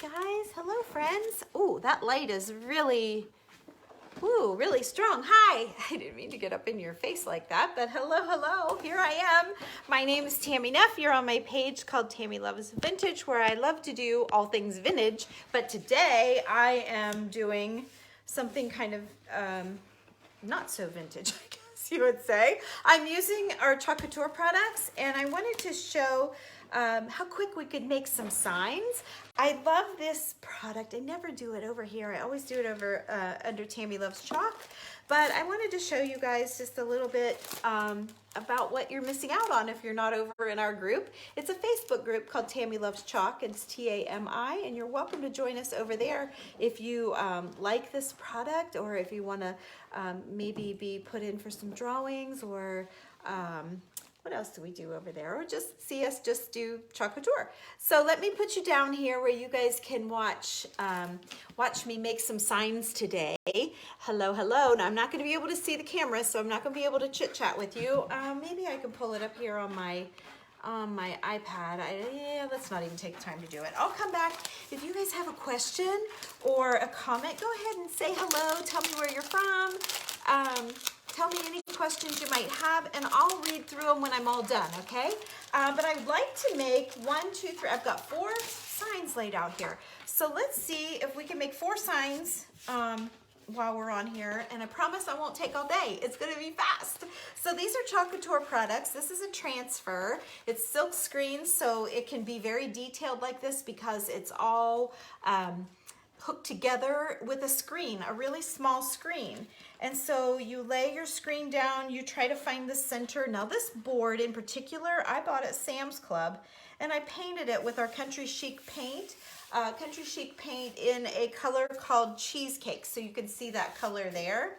guys. Hello, friends. Oh, that light is really, really strong. Hi. I didn't mean to get up in your face like that, but hello. Here I am. My name is Tammy Neff. You're on my page called Tammy Loves Vintage, where I love to do all things vintage. But today I am doing something kind of not so vintage, I guess you would say. I'm using our Couture products, and I wanted to show how quick we could make some signs. I love this product. I never do it over here. I always do it over under Tammy Loves Chalk. But I wanted to show you guys just a little bit about what you're missing out on if you're not over in our group. It's a Facebook group called Tammy Loves Chalk. It's T-A-M-I, and you're welcome to join us over there if you like this product, or if you want to maybe be put in for some drawings, or what else do we do over there? Or just see us just do Couture. So let me put you down here where you guys can watch me make some signs today. Hello. Now I'm not going to be able to see the camera, so I'm not going to be able to chit chat with you. Maybe I can pull it up here on my iPad. Yeah, let's not even take the time to do it. I'll come back. If you guys have a question or a comment, go ahead and say hello. Tell me where you're from. Tell me any questions you might have, and I'll read through them when I'm all done, okay? But I'd like to make 1, 2, 3. I've got 4 signs laid out here. So let's see if we can make 4 signs while we're on here, and I promise I won't take all day. It's gonna be fast. So these are Couture products. This is a transfer. It's silk screen, so it can be very detailed like this because it's all hooked together with a screen, a really small screen. And so you lay your screen down, you try to find the center. Now this board in particular, I bought at Sam's Club, and I painted it with our Country Chic paint. Country Chic paint in a color called Cheesecake, so you can see that color there.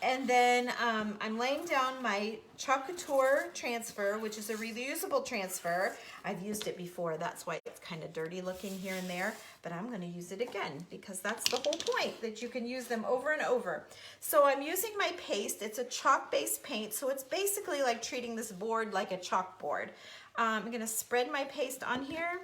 And then I'm laying down my Couture transfer, which is a reusable transfer. I've used it before, that's why it's kind of dirty looking here and there, but I'm going to use it again because that's the whole point, that you can use them over and over. So I'm using my paste. It's a chalk-based paint, so it's basically like treating this board like a chalkboard. I'm going to spread my paste on here,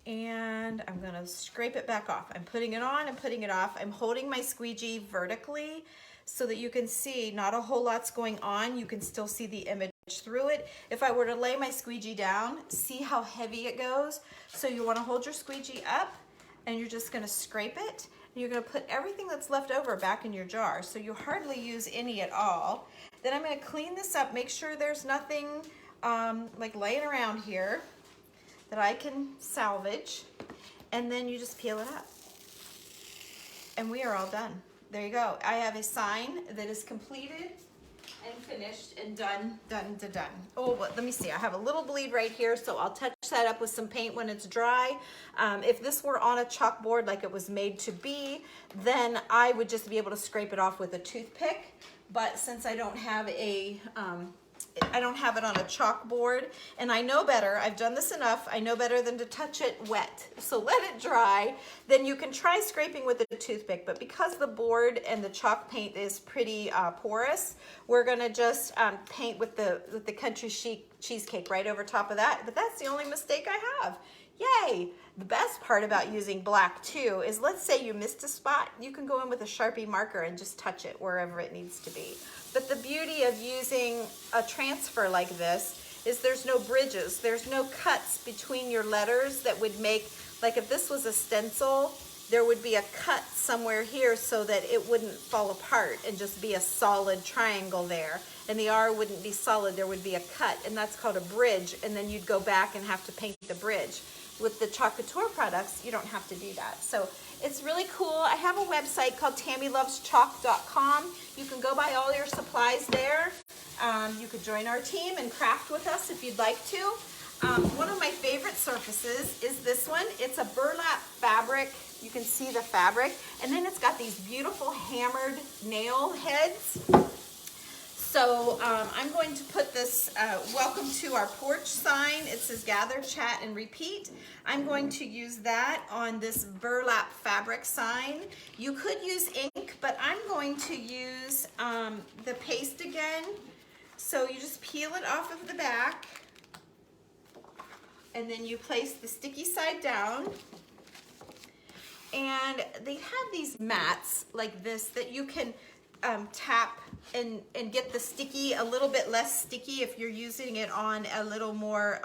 and I'm going to scrape it back off. I'm putting it on and putting it off. I'm holding my squeegee vertically so that you can see not a whole lot's going on. You can still see the image through it. If I were to lay my squeegee down, see how heavy it goes? So you want to hold your squeegee up, and you're just going to scrape it. And you're going to put everything that's left over back in your jar. So you hardly use any at all. Then I'm going to clean this up, make sure there's nothing like laying around here that I can salvage, and then you just peel it up. And we are all done. There you go. I have a sign that is completed and finished and done. Oh, but let me see. I have a little bleed right here, so I'll touch that up with some paint when it's dry. If this were on a chalkboard like it was made to be, then I would just be able to scrape it off with a toothpick. But since I don't have it on a chalkboard, and I know better, I've done this enough, I know better than to touch it wet. So let it dry, then you can try scraping with a toothpick, but because the board and the chalk paint is pretty porous, we're gonna just paint with the Country Chic Cheesecake right over top of that, but that's the only mistake I have. Yay! The best part about using black too is, let's say you missed a spot, you can go in with a Sharpie marker and just touch it wherever it needs to be. But the beauty of using a transfer like this is there's no bridges, there's no cuts between your letters that would make, like if this was a stencil, there would be a cut somewhere here so that it wouldn't fall apart and just be a solid triangle there. And the R wouldn't be solid, there would be a cut, and that's called a bridge, and then you'd go back and have to paint the bridge. With the Couture products, you don't have to do that. So it's really cool. I have a website called TammyLovesChalk.com. You can go buy all your supplies there. You could join our team and craft with us if you'd like to. One of my favorite surfaces is this one. It's a burlap fabric. You can see the fabric. And then it's got these beautiful hammered nail heads. So I'm going to put this welcome to our porch sign. It says gather, chat, and repeat. I'm going to use that on this burlap fabric sign. You could use ink, but I'm going to use the paste again. So you just peel it off of the back, and then you place the sticky side down. And they have these mats like this that you can tap and get the sticky a little bit less sticky if you're using it on a little more,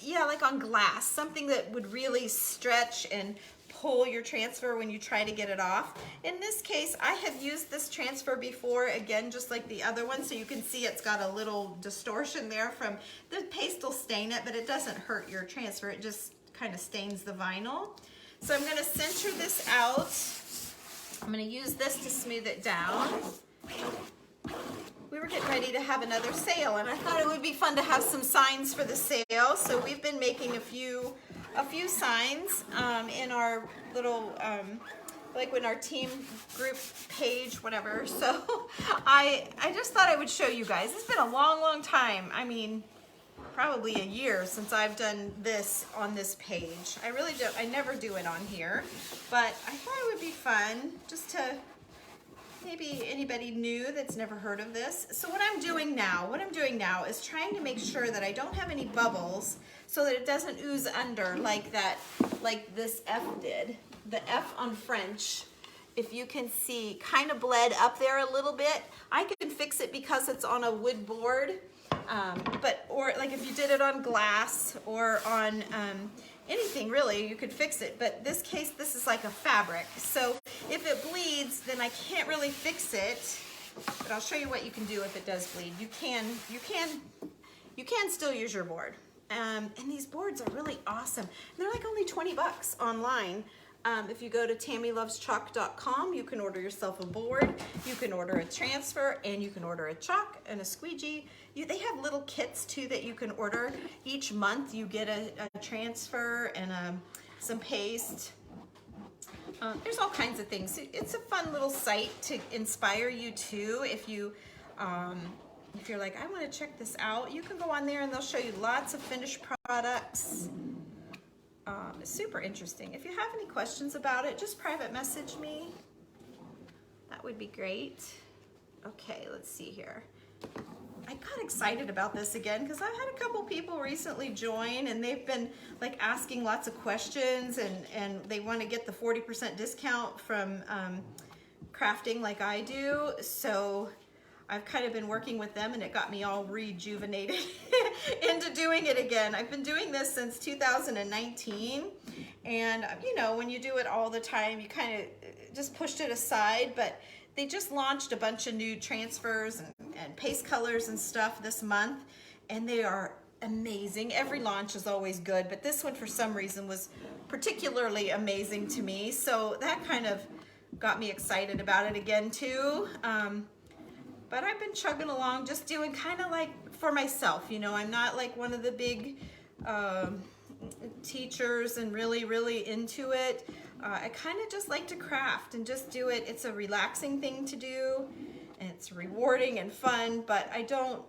yeah, like on glass, something that would really stretch and pull your transfer when you try to get it off. In this case, I have used this transfer before, again, just like the other one, so you can see it's got a little distortion there from the paste will stain it, but it doesn't hurt your transfer. It just kind of stains the vinyl. So I'm going to center this out. I'm going to use this to smooth it down. We were getting ready to have another sale, and I thought it would be fun to have some signs for the sale. So we've been making a few signs in our little, like when our team group page, whatever. So I just thought I would show you guys. It's been a long time. I mean, probably a year since I've done this on this page. I never do it on here, but I thought it would be fun just to maybe anybody new that's never heard of this. So what I'm doing now is trying to make sure that I don't have any bubbles so that it doesn't ooze under like this F did. The F on French, if you can see, kind of bled up there a little bit. I can fix it because it's on a wood board, or like if you did it on glass or on anything really, you could fix it. But this case, this is like a fabric. So if it bleeds, then I can't really fix it. But I'll show you what you can do if it does bleed. You can still use your board. And these boards are really awesome. They're like only 20 bucks online. If you go to TammyLovesChalk.com, you can order yourself a board, you can order a transfer, and you can order a chalk and a squeegee. They have little kits too that you can order. Each month you get a transfer and some paste. There's all kinds of things. It's a fun little site to inspire you too. If you're like, I want to check this out, you can go on there and they'll show you lots of finished products. It's super interesting. If you have any questions about it, just private message me. That would be great. Okay, let's see here. I got excited about this again because I've had a couple people recently join and they've been like asking lots of questions and they want to get the 40% discount from crafting like I do. So I've kind of been working with them and it got me all rejuvenated into doing it again. I've been doing this since 2019 and you know, when you do it all the time, you kind of just pushed it aside, but they just launched a bunch of new transfers and paste colors and stuff this month and they are amazing. Every launch is always good, but this one for some reason was particularly amazing to me. So that kind of got me excited about it again too. But I've been chugging along, just doing kind of like for myself, you know, I'm not like one of the big teachers and really into it. I kind of just like to craft and just do it. It's a relaxing thing to do and it's rewarding and fun, but I don't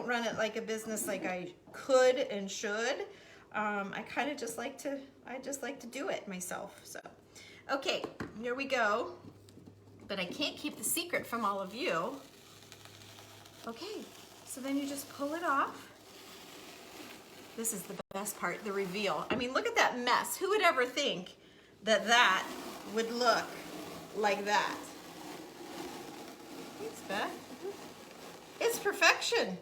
run it like a business like I could and should. I kind of just like to do it myself. So, okay, here we go. But I can't keep the secret from all of you. Okay, so then you just pull it off. This is the best part, the reveal. I mean, look at that mess. Who would ever think that that would look like that? Thanks, Beth. It's perfection.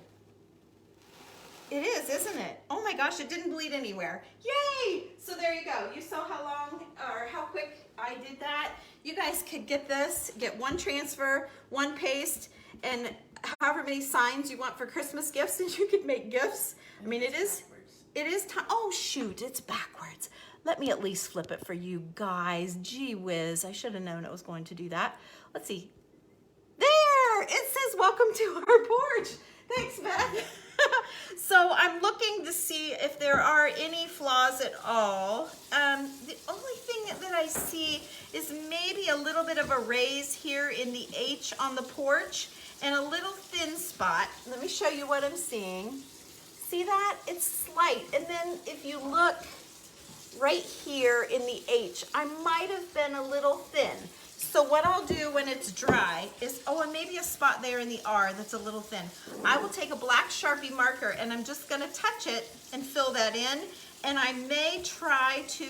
It is, isn't it? Oh my gosh, it didn't bleed anywhere. Yay! So there you go. You saw how long or how quick I did that. You guys could get this, get one transfer, one paste, and however many signs you want for Christmas gifts, and you could make gifts. I mean, it is time. Oh shoot, it's backwards. Let me at least flip it for you guys. Gee whiz, I should have known it was going to do that. Let's see. There, it says welcome to our porch. Thanks, Beth. So I'm looking to see if there are any flaws at all. The only thing that I see is maybe a little bit of a raise here in the H on the porch and a little thin spot. Let me show you what I'm seeing. See that? It's slight. And then if you look right here in the H, I might have been a little thin. So what I'll do when it's dry is, oh, and maybe a spot there in the R that's a little thin. I will take a black Sharpie marker and I'm just gonna touch it and fill that in. And I may try to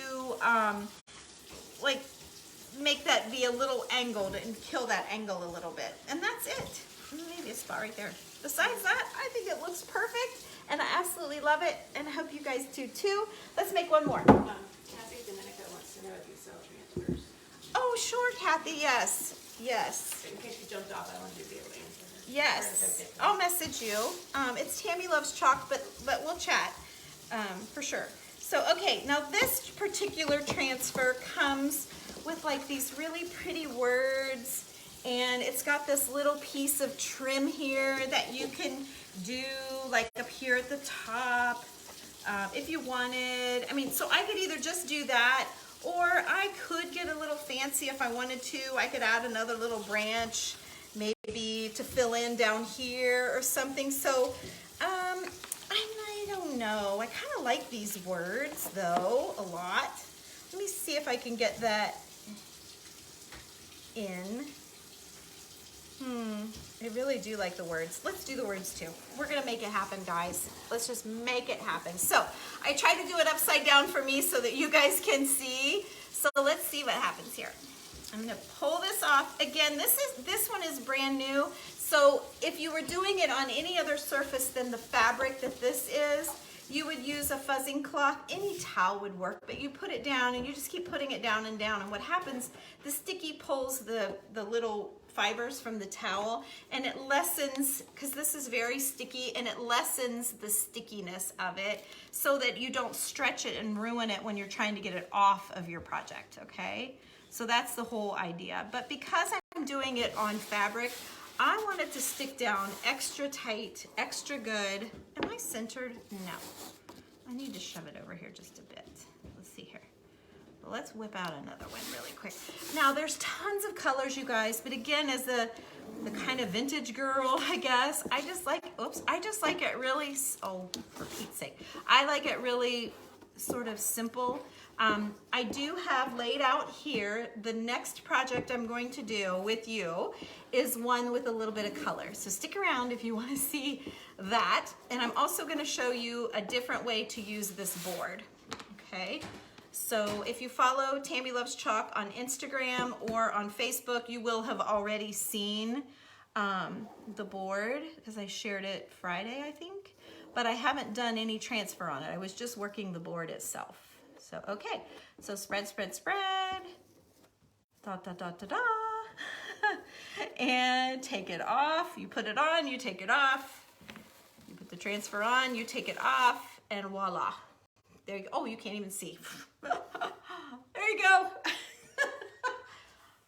like make that be a little angled and kill that angle a little bit. And that's it. Maybe a spot right there. Besides that, I think it looks perfect and I absolutely love it. And I hope you guys do too. Let's make one more. Kathy Dominica wants to know if you sell transfers. Oh, sure, Kathy, yes. Yes. In case you jumped off, I wanted to be able to answer her. Yes. I'll message you. It's Tammy Loves Chalk, but we'll chat for sure. So, okay, now this particular transfer comes with like these really pretty words, and it's got this little piece of trim here that you can do like up here at the top if you wanted. I mean, so I could either just do that, or I could get a little fancy if I wanted to. I could add another little branch, maybe to fill in down here or something. So I don't know. I kind of like these words though a lot. Let me see if I can get that in. I really do like the words. Let's do the words too. We're gonna make it happen, guys. Let's just make it happen. So I tried to do it upside down for me so that you guys can see. So let's see what happens here. I'm gonna pull this off. Again, this one is brand new. So if you were doing it on any other surface than the fabric that this is, you would use a fuzzing cloth. Any towel would work, but you put it down and you just keep putting it down and down. And what happens, the sticky pulls the little fibers from the towel, and it lessens, because this is very sticky, and it lessens the stickiness of it so that you don't stretch it and ruin it when you're trying to get it off of your project, okay? So that's the whole idea. But because I'm doing it on fabric, I want it to stick down extra tight, extra good. Am I centered? No. I need to shove it over here just a bit. Let's see here. Let's whip out another one really quick. Now there's tons of colors, you guys, but again, as the kind of vintage girl, I guess, I just like it really, oh, for Pete's sake, I like it really sort of simple. I do have laid out here, the next project I'm going to do with you is one with a little bit of color. So stick around if you want to see that. And I'm also going to show you a different way to use this board, okay? So if you follow Tammy Loves Chalk on Instagram or on Facebook, you will have already seen the board because I shared it Friday, I think. But I haven't done any transfer on it. I was just working the board itself. So, okay. So spread, spread, spread. Da, da, da, da, da. And take it off. You put it on, you take it off. You put the transfer on, you take it off, and voila. There you go. Oh, you can't even see. There you go.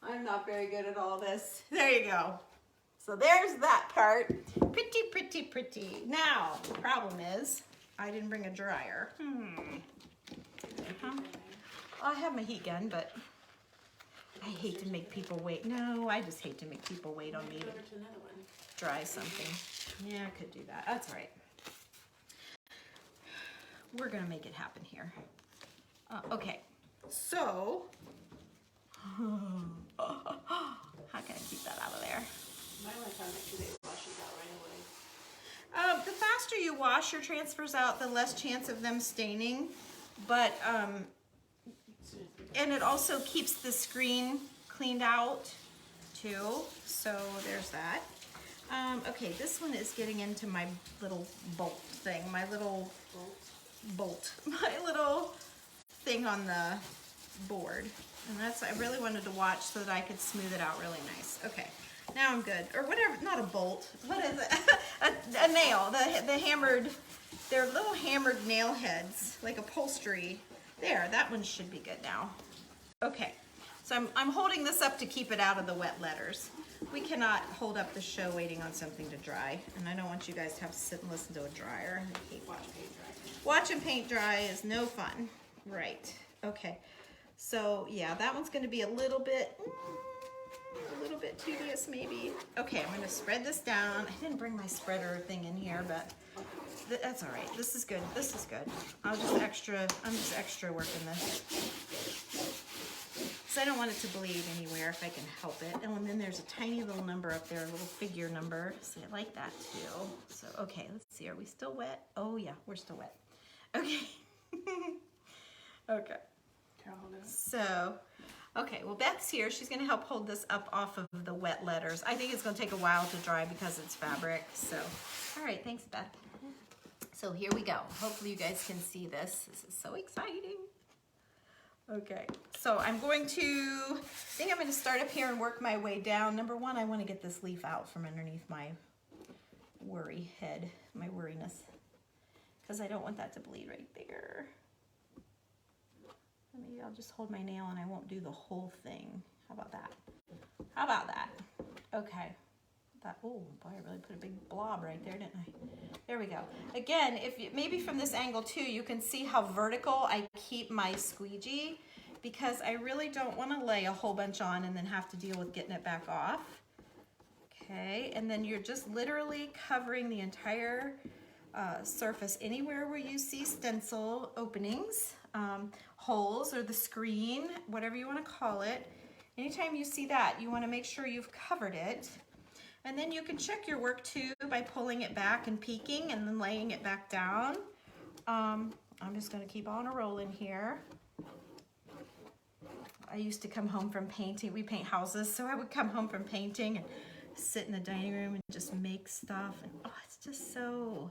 I'm not very good at all this. There you go. So there's that part. Pretty, pretty, pretty. Now, the problem is, I didn't bring a dryer. I have my heat gun, but I hate to make people wait. No, I just hate to make people wait on me to dry something. Yeah, I could do that. That's all right. We're gonna make it happen here. Okay, so how can I keep that out of there? Might want to try to make sure they wash these out right away. The faster you wash your transfers out, the less chance of them staining. But and it also keeps the screen cleaned out too. So there's that. Okay, this one is getting into my little bolt thing, my little my little thing on the board. And that's, I really wanted to watch so that I could smooth it out really nice. Okay, now I'm good. Or whatever, not a bolt, what is it? a nail, the hammered, they're little hammered nail heads, like upholstery. There, that one should be good now. Okay, so I'm holding this up to keep it out of the wet letters. We cannot hold up the show waiting on something to dry, and I don't want you guys to have to sit and listen to a dryer. I hate watching paint dry. Watching paint dry is no fun. Right, okay. So yeah, that one's gonna be a little bit tedious maybe. Okay, I'm gonna spread this down. I didn't bring my spreader thing in here, but that's all right. This is good, this is good. I'm just extra working this. because I don't want it to bleed anywhere if I can help it. Oh, and then there's a tiny little number up there, a little figure number. So I like that too. So, okay, let's see. Are we still wet? Oh yeah, we're still wet. Okay. Okay. So, okay, well Beth's here. She's gonna help hold this up off of the wet letters. I think it's gonna take a while to dry because it's fabric. So, all right, thanks Beth. So here we go. Hopefully you guys can see this. This is so exciting. Okay, so I think I'm going to start up here and work my way down. Number one, I want to get this leaf out from underneath my worry head, my worriness, because I don't want that to bleed right there. Maybe I'll just hold my nail and I won't do the whole thing. How about that? How about that? Okay. Oh boy, I really put a big blob right there, didn't I? There we go. Again, maybe from this angle too, you can see how vertical I keep my squeegee, because I really don't want to lay a whole bunch on and then have to deal with getting it back off. Okay, and then you're just literally covering the entire surface. Anywhere where you see stencil openings, holes, or the screen, whatever you want to call it, anytime you see that, you want to make sure you've covered it. And then you can check your work too by pulling it back and peeking and then laying it back down. I'm just gonna keep on a rolling here. I used to come home from painting. We paint houses, so I would come home from painting and sit in the dining room and just make stuff. And oh, it's just so,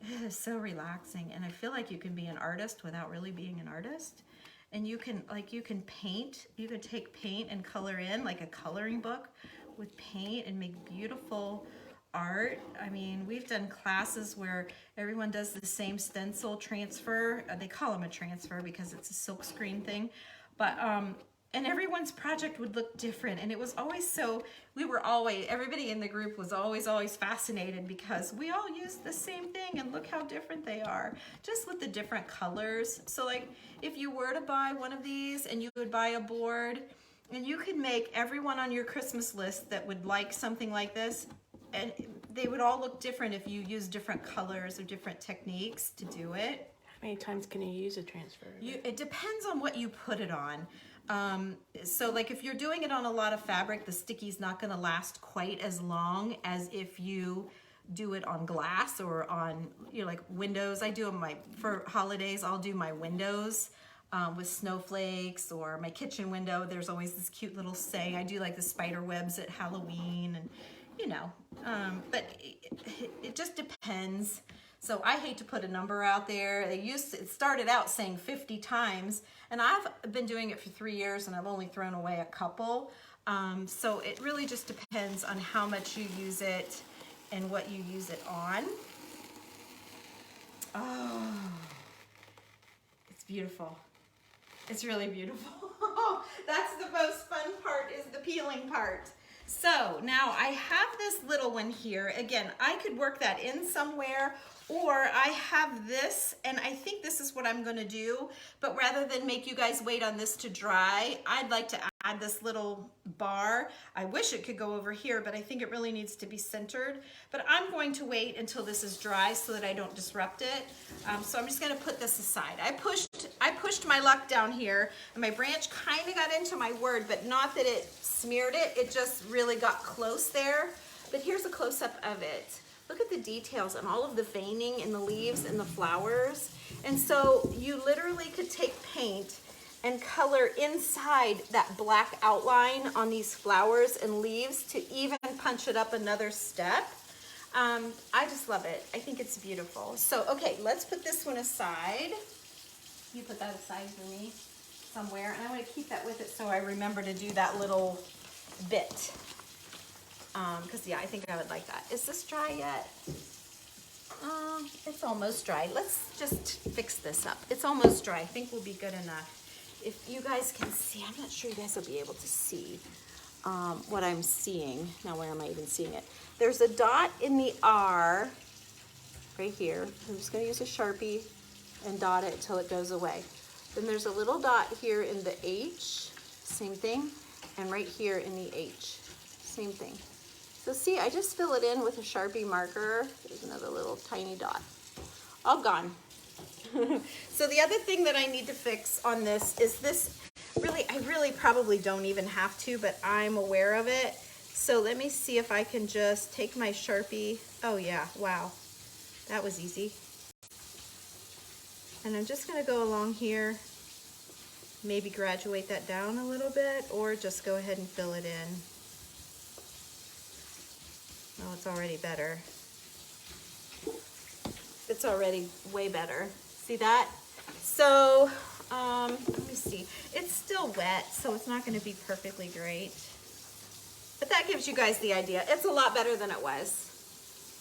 it is so relaxing. And I feel like you can be an artist without really being an artist. And you can paint, you could take paint and color in like a coloring book with paint and make beautiful art. I mean, we've done classes where everyone does the same stencil transfer. They call them a transfer because it's a silk screen thing. But, and everyone's project would look different. And it was always so, everybody in the group was always fascinated because we all used the same thing and look how different they are, just with the different colors. So like, if you were to buy one of these and you would buy a board, and you could make everyone on your Christmas list that would like something like this, and they would all look different if you use different colors or different techniques to do it. How many times can you use a transfer? It depends on what you put it on. So like if you're doing it on a lot of fabric, the sticky's not gonna last quite as long as if you do it on glass or on, like windows. I do them for holidays, I'll do my windows with snowflakes, or my kitchen window. There's always this cute little saying. I do like the spider webs at Halloween, and but it just depends. So I hate to put a number out there. It started out saying 50 times, and I've been doing it for 3 years, and I've only thrown away a couple. So it really just depends on how much you use it and what you use it on. Oh, it's beautiful. It's really beautiful. That's the most fun part, is the peeling part. So now I have this little one here. Again, I could work that in somewhere, or I have this, and I think this is what I'm gonna do, but rather than make you guys wait on this to dry, I'd like to add this little bar. I wish it could go over here, but I think it really needs to be centered. But I'm going to wait until this is dry so that I don't disrupt it. So I'm just gonna put this aside. I pushed my luck down here, and my branch kind of got into my word, but not that it smeared it, it just really got close there. But here's a close-up of it. Look at the details and all of the veining in the leaves and the flowers. And so you literally could take paint and color inside that black outline on these flowers and leaves to even punch it up another step. I just love it. I think it's beautiful. So, okay, let's put this one aside. You put that aside for me somewhere, and I want to keep that with it so I remember to do that little bit. Because yeah, I think I would like that. Is this dry yet? It's almost dry. Let's just fix this up. It's almost dry. I think we'll be good enough. If you guys can see, I'm not sure you guys will be able to see what I'm seeing. Now, where am I even seeing it? There's a dot in the R right here. I'm just gonna use a Sharpie and dot it until it goes away. Then there's a little dot here in the H, same thing, and right here in the H, same thing. So see, I just fill it in with a Sharpie marker. There's another little tiny dot. All gone. So the other thing that I need to fix on this is this I really probably don't even have to, but I'm aware of it. So let me see if I can just take my Sharpie. Oh yeah, wow, that was easy. And I'm just gonna go along here, maybe graduate that down a little bit, or just go ahead and fill it in. Oh, it's already better. It's already way better. See that? So, let me see. It's still wet, so it's not gonna be perfectly great. But that gives you guys the idea. It's a lot better than it was.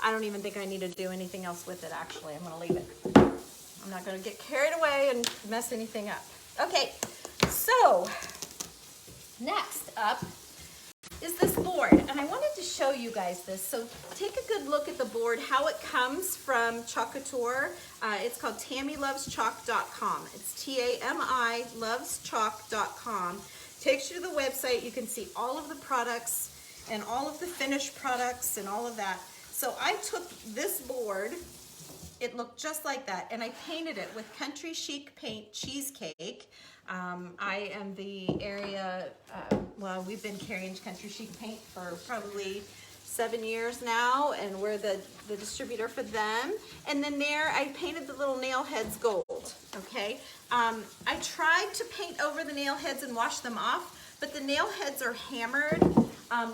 I don't even think I need to do anything else with it, actually. I'm gonna leave it. I'm not gonna get carried away and mess anything up. Okay, so next up is this board, and I wanted to show you guys this. So take a good look at the board, how it comes from Couture. It's called TammyLovesChalk.com. It's T-A-M-I loveschalk.com. Takes you to the website. You can see all of the products and all of the finished products and all of that. So I took this board, it looked just like that, and I painted it with Country Chic Paint Cheesecake. I am the area, well, we've been carrying Country Chic Paint for probably 7 years now, and we're the distributor for them. And then there, I painted the little nail heads gold, okay? I tried to paint over the nail heads and wash them off, but the nail heads are hammered.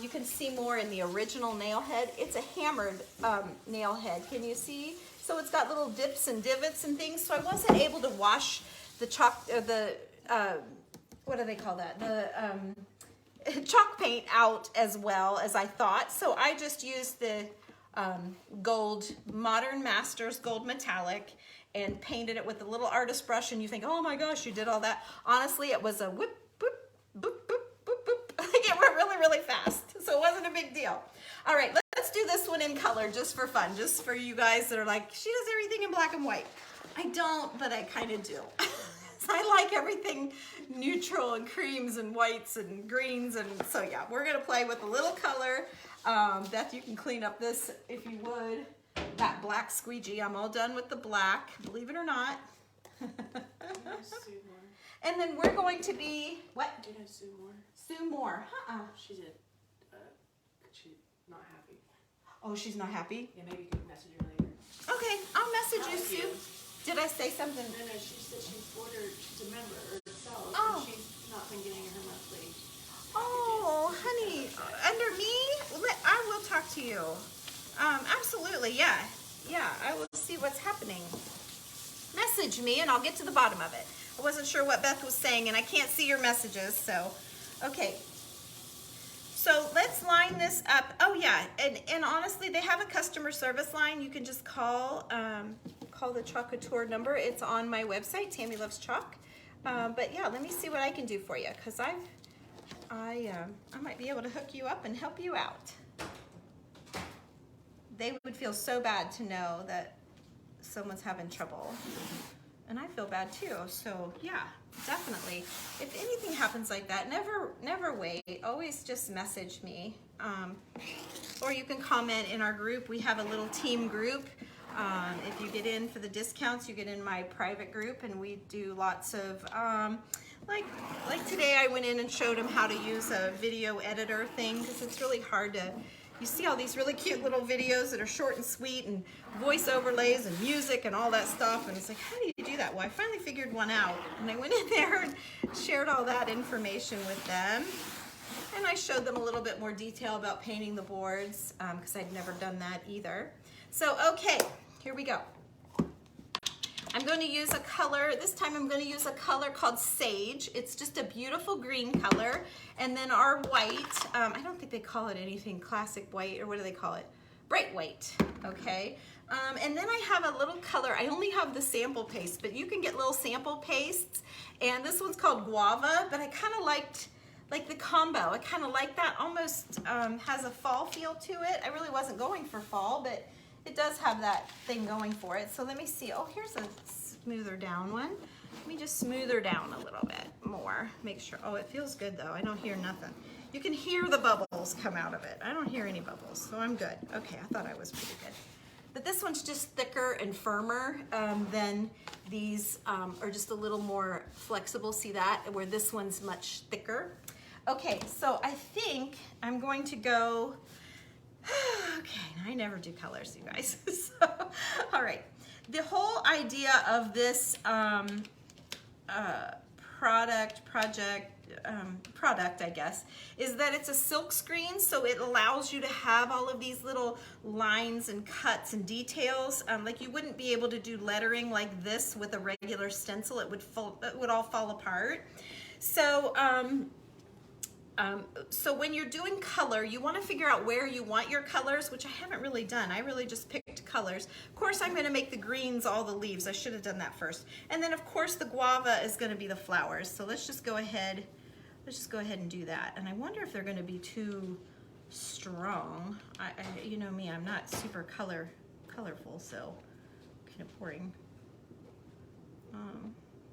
You can see more in the original nail head. It's a hammered nail head, can you see? So it's got little dips and divots and things, so I wasn't able to wash the chalk, what do they call that? The chalk paint out as well as I thought. So I just used the gold, Modern Masters Gold Metallic, and painted it with a little artist brush, and you think, oh my gosh, you did all that. Honestly, it was a whip, boop, boop, boop, boop, boop. Like it went really, really fast, so it wasn't a big deal. All right, let's do this one in color just for fun, just for you guys that are like, she does everything in black and white. I don't, but I kind of do. I like everything neutral and creams and whites and greens, and so yeah, we're gonna play with a little color. Beth, you can clean up this if you would. That black squeegee, I'm all done with the black, believe it or not. And then we're going to be, what? Did I Sue Moore? Sue Moore, She did, she's not happy. Oh, she's not happy? Yeah, maybe you can message her later. Okay, I'll message you, Sue. Did I say something? No, she said she's a member herself, Oh. and she's not been getting her monthly. Oh, honey, under me? I will talk to you. Absolutely, yeah. Yeah, I will see what's happening. Message me and I'll get to the bottom of it. I wasn't sure what Beth was saying and I can't see your messages, so, okay. So let's line this up. Oh yeah, and honestly, they have a customer service line. You can just call the Couture number. It's on my website, Tammy Loves Chalk. But yeah, let me see what I can do for you, because I might be able to hook you up and help you out. They would feel so bad to know that someone's having trouble. And I feel bad too, so yeah, definitely. If anything happens like that, never wait. Always just message me. Or you can comment in our group. We have a little team group. If you get in for the discounts, you get in my private group, and we do lots of, like today I went in and showed them how to use a video editor thing, because it's really hard to, you see all these really cute little videos that are short and sweet and voice overlays and music and all that stuff, and it's like, how do you do that? Well, I finally figured one out, and I went in there and shared all that information with them, and I showed them a little bit more detail about painting the boards, because I'd never done that either. So, okay, here we go. I'm going to use a color, this time I'm going to use a color called Sage. It's just a beautiful green color. And then our white, I don't think they call it anything classic white, or what do they call it? Bright white, okay? And then I have a little color, I only have the sample paste, but you can get little sample pastes. And this one's called Guava, but I kind of liked the combo. I kind of like that, almost has a fall feel to it. I really wasn't going for fall, but it does have that thing going for it. So let me see. Oh, here's a smoother down one. Let me just smooth her down a little bit more. Make sure. Oh, it feels good though. I don't hear nothing. You can hear the bubbles come out of it. I don't hear any bubbles, so I'm good. Okay, I thought I was pretty good. but this one's just thicker and firmer than these are just a little more flexible. See that? Where this one's much thicker. Okay, so I think I'm going to go, okay, I never do colors, you guys. So, all right. The whole idea of this product, I guess, is that it's a silk screen, so it allows you to have all of these little lines and cuts and details. Like you wouldn't be able to do lettering like this with a regular stencil. It would all fall apart. So so when you're doing color, you want to figure out where you want your colors, which I haven't really done. I really just picked colors. Of course, I'm going to make the greens all the leaves. I should have done that first. And then, of course, the guava is going to be the flowers. So let's just go ahead. Let's just go ahead and do that. And I wonder if they're going to be too strong. You know me, I'm not super colorful, so kind of boring.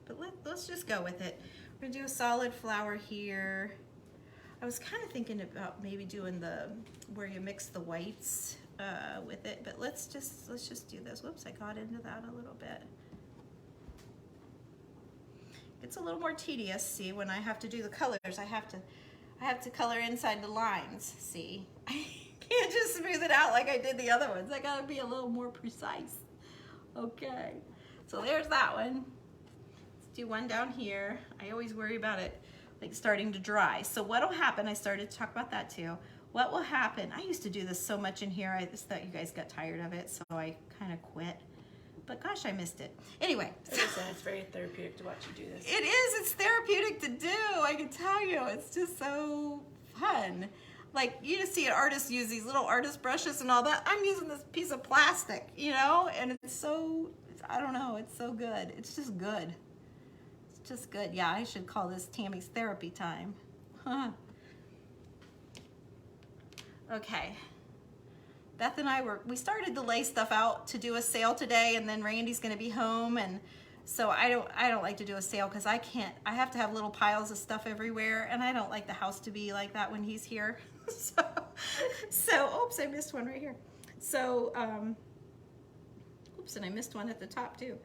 But let's just go with it. We're going to do a solid flower here. I was kind of thinking about maybe doing where you mix the whites with it, but let's just do this. Whoops, I got into that a little bit. It's a little more tedious, see, when I have to do the colors. I have to color inside the lines, see. I can't just smooth it out like I did the other ones. I gotta be a little more precise. Okay, so there's that one. Let's do one down here. I always worry about it like starting to dry. So what'll happen, I started to talk about that too. What will happen, I used to do this so much in here, I just thought you guys got tired of it, so I kind of quit. But gosh, I missed it. Anyway. It's very therapeutic to watch you do this. It is, it's therapeutic to do, I can tell you. It's just so fun. Like, you just see an artist use these little artist brushes and all that. I'm using this piece of plastic, you know? And it's so, I don't know, it's so good. It's just good. Just good. Yeah, I should call this Tammy's therapy time. Huh. Okay. Beth and I we started to lay stuff out to do a sale today, and then Randy's going to be home, and so I don't like to do a sale because I have to have little piles of stuff everywhere, and I don't like the house to be like that when he's here. so oops, I missed one right here. So oops, and I missed one at the top too.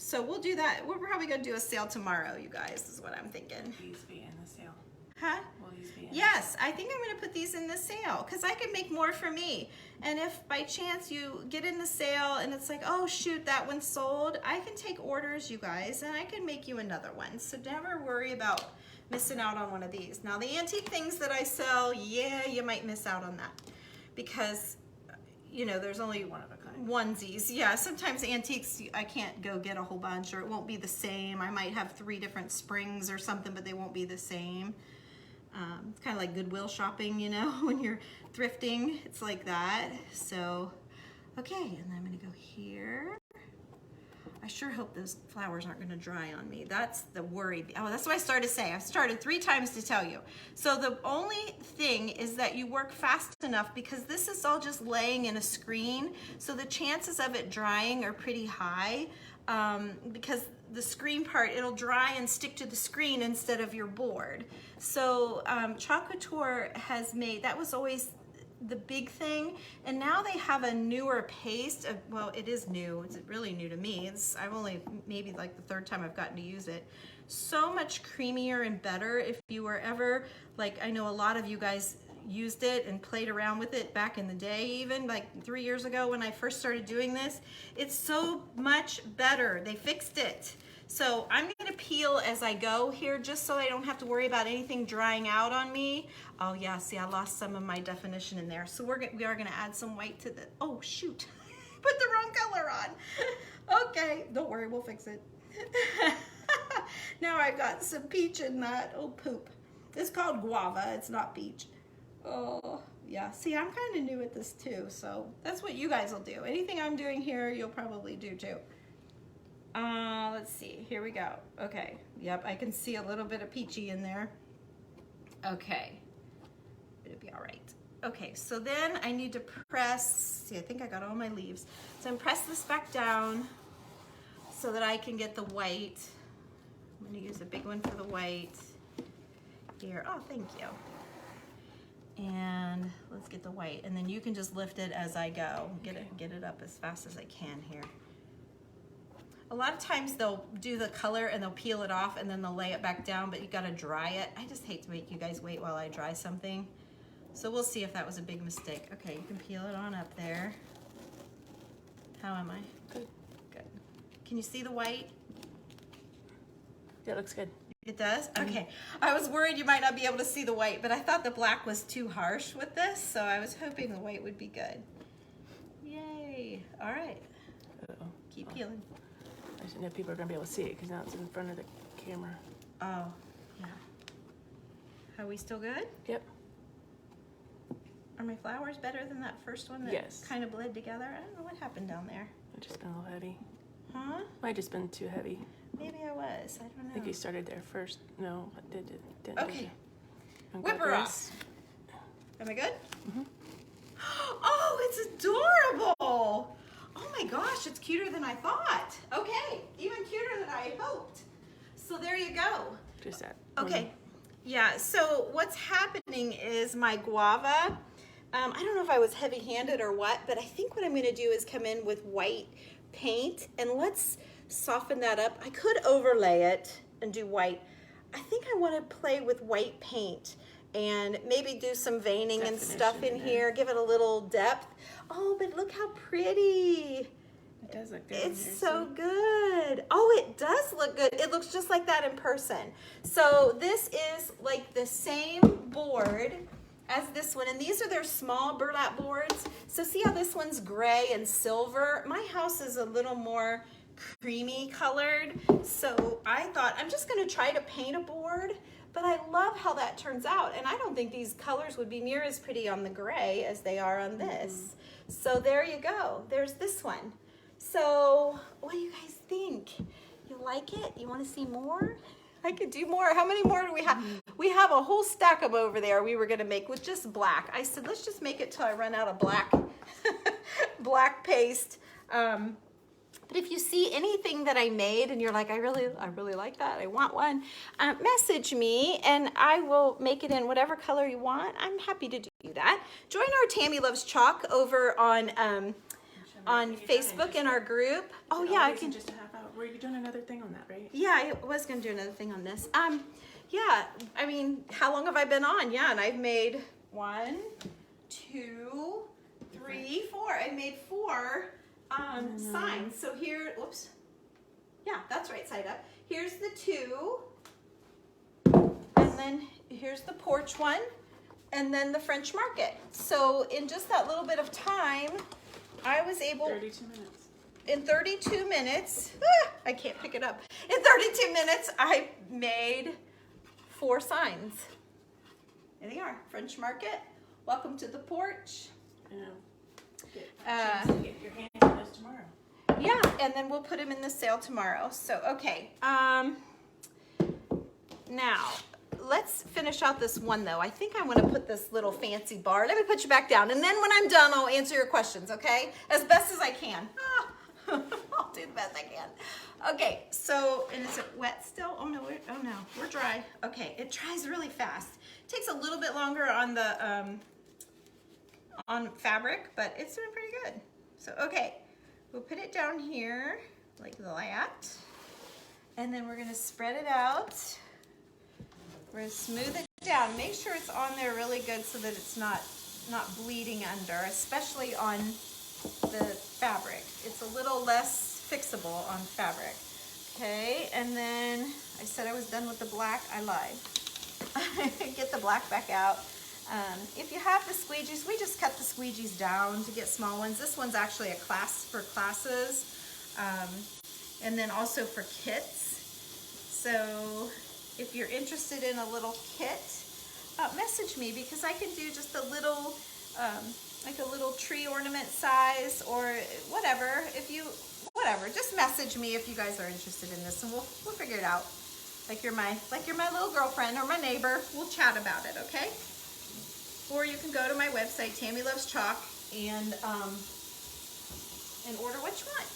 So we'll do that. We're probably going to do a sale tomorrow, you guys, is what I'm thinking. Will these be in the sale? Huh? Will these be in Yes, I think I'm going to put these in the sale because I can make more for me. And if by chance you get in the sale and it's like, oh shoot, that one's sold, I can take orders, you guys, and I can make you another one. So never worry about missing out on one of these. Now the antique things that I sell, yeah, you might miss out on that because, you know, there's only one of a kind. Onesies. Yeah, sometimes antiques I can't go get a whole bunch or it won't be the same. I might have 3 different springs or something, but they won't be the same. It's kind of like Goodwill shopping, you know, when you're thrifting, it's like that. So, okay, and then I'm going to go here. I sure hope those flowers aren't going to dry on me. That's the worry. Oh, that's what I started to say. I've started 3 times to tell you. So the only thing is that you work fast enough because this is all just laying in a screen. So the chances of it drying are pretty high because the screen part, it'll dry and stick to the screen instead of your board. So Couture has made, that was always the big thing, and now they have a newer paste. Well, it is new. It's really new to me. I've only maybe like the 3rd time I've gotten to use it. So much creamier and better. If you were ever, like, I know a lot of you guys used it and played around with it back in the day, even like 3 years ago when I first started doing this. It's so much better. They fixed it. So I'm going to peel as I go here just so I don't have to worry about anything drying out on me. Oh yeah, see, I lost some of my definition in there. So we are going to add some white to the, oh shoot, put the wrong color on. Okay, don't worry, we'll fix it. Now I've got some peach in that. Oh poop. It's called guava, it's not peach. Oh yeah, see, I'm kind of new at this too, so that's what you guys will do. Anything I'm doing here, you'll probably do too. Let's see, here we go. Okay, yep, I can see a little bit of peachy in there. Okay, it'll be all right. Okay, so then I need to press, see, I think I got all my leaves. So I'm press this back down so that I can get the white. I'm gonna use a big one for the white here. Oh, thank you. And let's get the white, and then you can just lift it as I go. Get it up as fast as I can here. A lot of times they'll do the color and they'll peel it off and then they'll lay it back down, but you gotta dry it. I just hate to make you guys wait while I dry something. So we'll see if that was a big mistake. Okay, you can peel it on up there. How am I? Good. Good. Can you see the white? Yeah, it looks good. It does? Okay. I was worried you might not be able to see the white, but I thought the black was too harsh with this, so I was hoping the white would be good. Yay. All right. Uh-oh. Keep peeling. I didn't know if people are going to be able to see it because now it's in front of the camera. Oh, yeah. Are we still good? Yep. Are my flowers better than that first one that Yes. kind of bled together? I don't know what happened down there. Might just been a little heavy. Huh? Might just been too heavy. Maybe I was. I don't know. I think you started there first. No, I didn't. Okay. And Whip got her this. off. Am I good? Mhm. Oh, it's adorable. Oh my gosh, it's cuter than I thought. Okay, even cuter than I hoped. So there you go. Just that. Okay, yeah, so what's happening is my guava, I don't know if I was heavy-handed or what, but I think what I'm gonna do is come in with white paint and let's soften that up. I could overlay it and do white. I think I wanna play with white paint and maybe do some veining and stuff in here, give it a little depth. Oh, but look how pretty. It does look good. It's so good. Oh, it does look good. It looks just like that in person. So this is like the same board as this one, and these are their small burlap boards. So see how this one's gray and silver? My house is a little more creamy colored. So I thought I'm just gonna try to paint a board, but I love how that turns out. And I don't think these colors would be near as pretty on the gray as they are on this. So there you go. There's this one. So what do you guys think? You like it? You want to see more? I could do more. How many more do we have? We have a whole stack of them over there we were going to make with just black. I said, let's just make it till I run out of black, black paste. But if you see anything that I made and you're like, I really like that, I want one, message me and I will make it in whatever color you want. I'm happy to do that. Join our Tammy Loves Chalk over on Facebook in our group. Oh yeah, I can. Just a half hour. Were you doing another thing on that, right? Yeah, I was gonna do another thing on this. Yeah, I mean, how long have I been on? Yeah, and I've made 1, 2, 3, 4. I made 4 signs. So here, whoops. Yeah, that's right side up. Here's the 2, and then here's the porch one, and then the French market. So in just that little bit of time, I was able. 32 minutes. In 32 minutes, I can't pick it up. In 32 minutes, I made 4 signs. There they are. French market. Welcome to the porch. Get your hands on those tomorrow. Yeah, and then we'll put them in the sale tomorrow. So, okay. Now, let's finish out this one, though. I think I want to put this little fancy bar. Let me put you back down. And then when I'm done, I'll answer your questions, okay? As best as I can. I'll do the best I can. Okay, so, and is it wet still? Oh no, we're dry. Okay, it dries really fast. It takes a little bit longer on the, on fabric, but it's doing pretty good. So, okay, we'll put it down here like that. And then we're gonna spread it out. We're gonna smooth it down. Make sure it's on there really good so that it's not bleeding under, especially on the fabric. It's a little less fixable on fabric. Okay, and then I said I was done with the black. I lied. Get the black back out. If you have the squeegees, we just cut the squeegees down to get small ones. This one's actually a class for classes, and then also for kits. So if you're interested in a little kit, message me because I can do just a little, like a little tree ornament size or whatever. Whatever, just message me if you guys are interested in this, and we'll figure it out. Like you're my little girlfriend or my neighbor. We'll chat about it, okay? Or you can go to my website, Tammy Loves Chalk, and order what you want.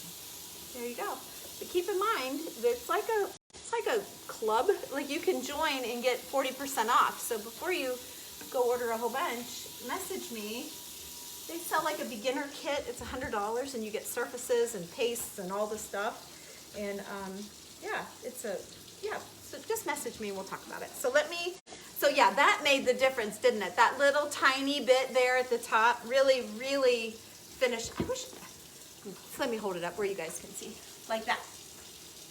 There you go. But keep in mind that it's like a club. Like you can join and get 40% off. So before you go order a whole bunch, message me. They sell like a beginner kit. It's $100 and you get surfaces and pastes and all this stuff. And yeah, so just message me and we'll talk about it. So yeah, that made the difference, didn't it? That little tiny bit there at the top really, really finished. I wish, let me hold it up where you guys can see. Like that.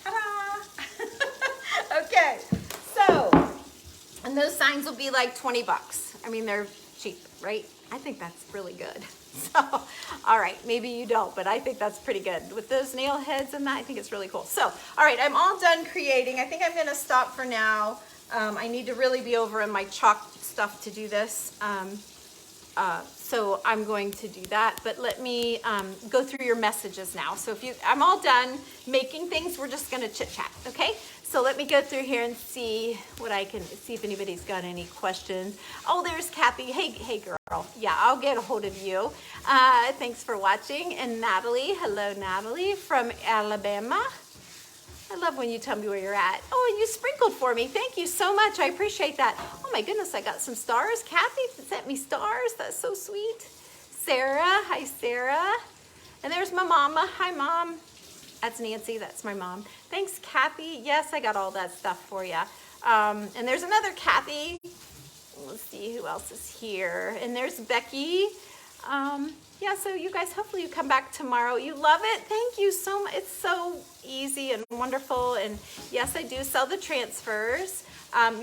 Ta-da! Okay, so, and those signs will be like 20 bucks. I mean, they're cheap, right? I think that's really good. So, all right, maybe you don't, but I think that's pretty good. With those nail heads and that, I think it's really cool. So, all right, I'm all done creating. I think I'm gonna stop for now. I need to really be over in my chalk stuff to do this. So I'm going to do that, but let me go through your messages now. So I'm all done making things. We're just gonna chit chat, okay? So let me go through here and see if anybody's got any questions. Oh, there's Kathy. Hey girl. Yeah, I'll get a hold of you. Thanks for watching. And Natalie, hello Natalie from Alabama. I love when you tell me where you're at. Oh, and you sprinkled for me. Thank you so much. I appreciate that. Oh my goodness, I got some stars. Kathy sent me stars. That's so sweet. Sarah, hi Sarah. And there's my mama. Hi mom. That's Nancy, that's my mom. Thanks Kathy. Yes, I got all that stuff for you. And there's another Kathy. Let's see who else is here. And there's Becky. Yeah, so you guys, hopefully you come back tomorrow. You love it? Thank you so much. It's so easy and wonderful. And yes, I do sell the transfers.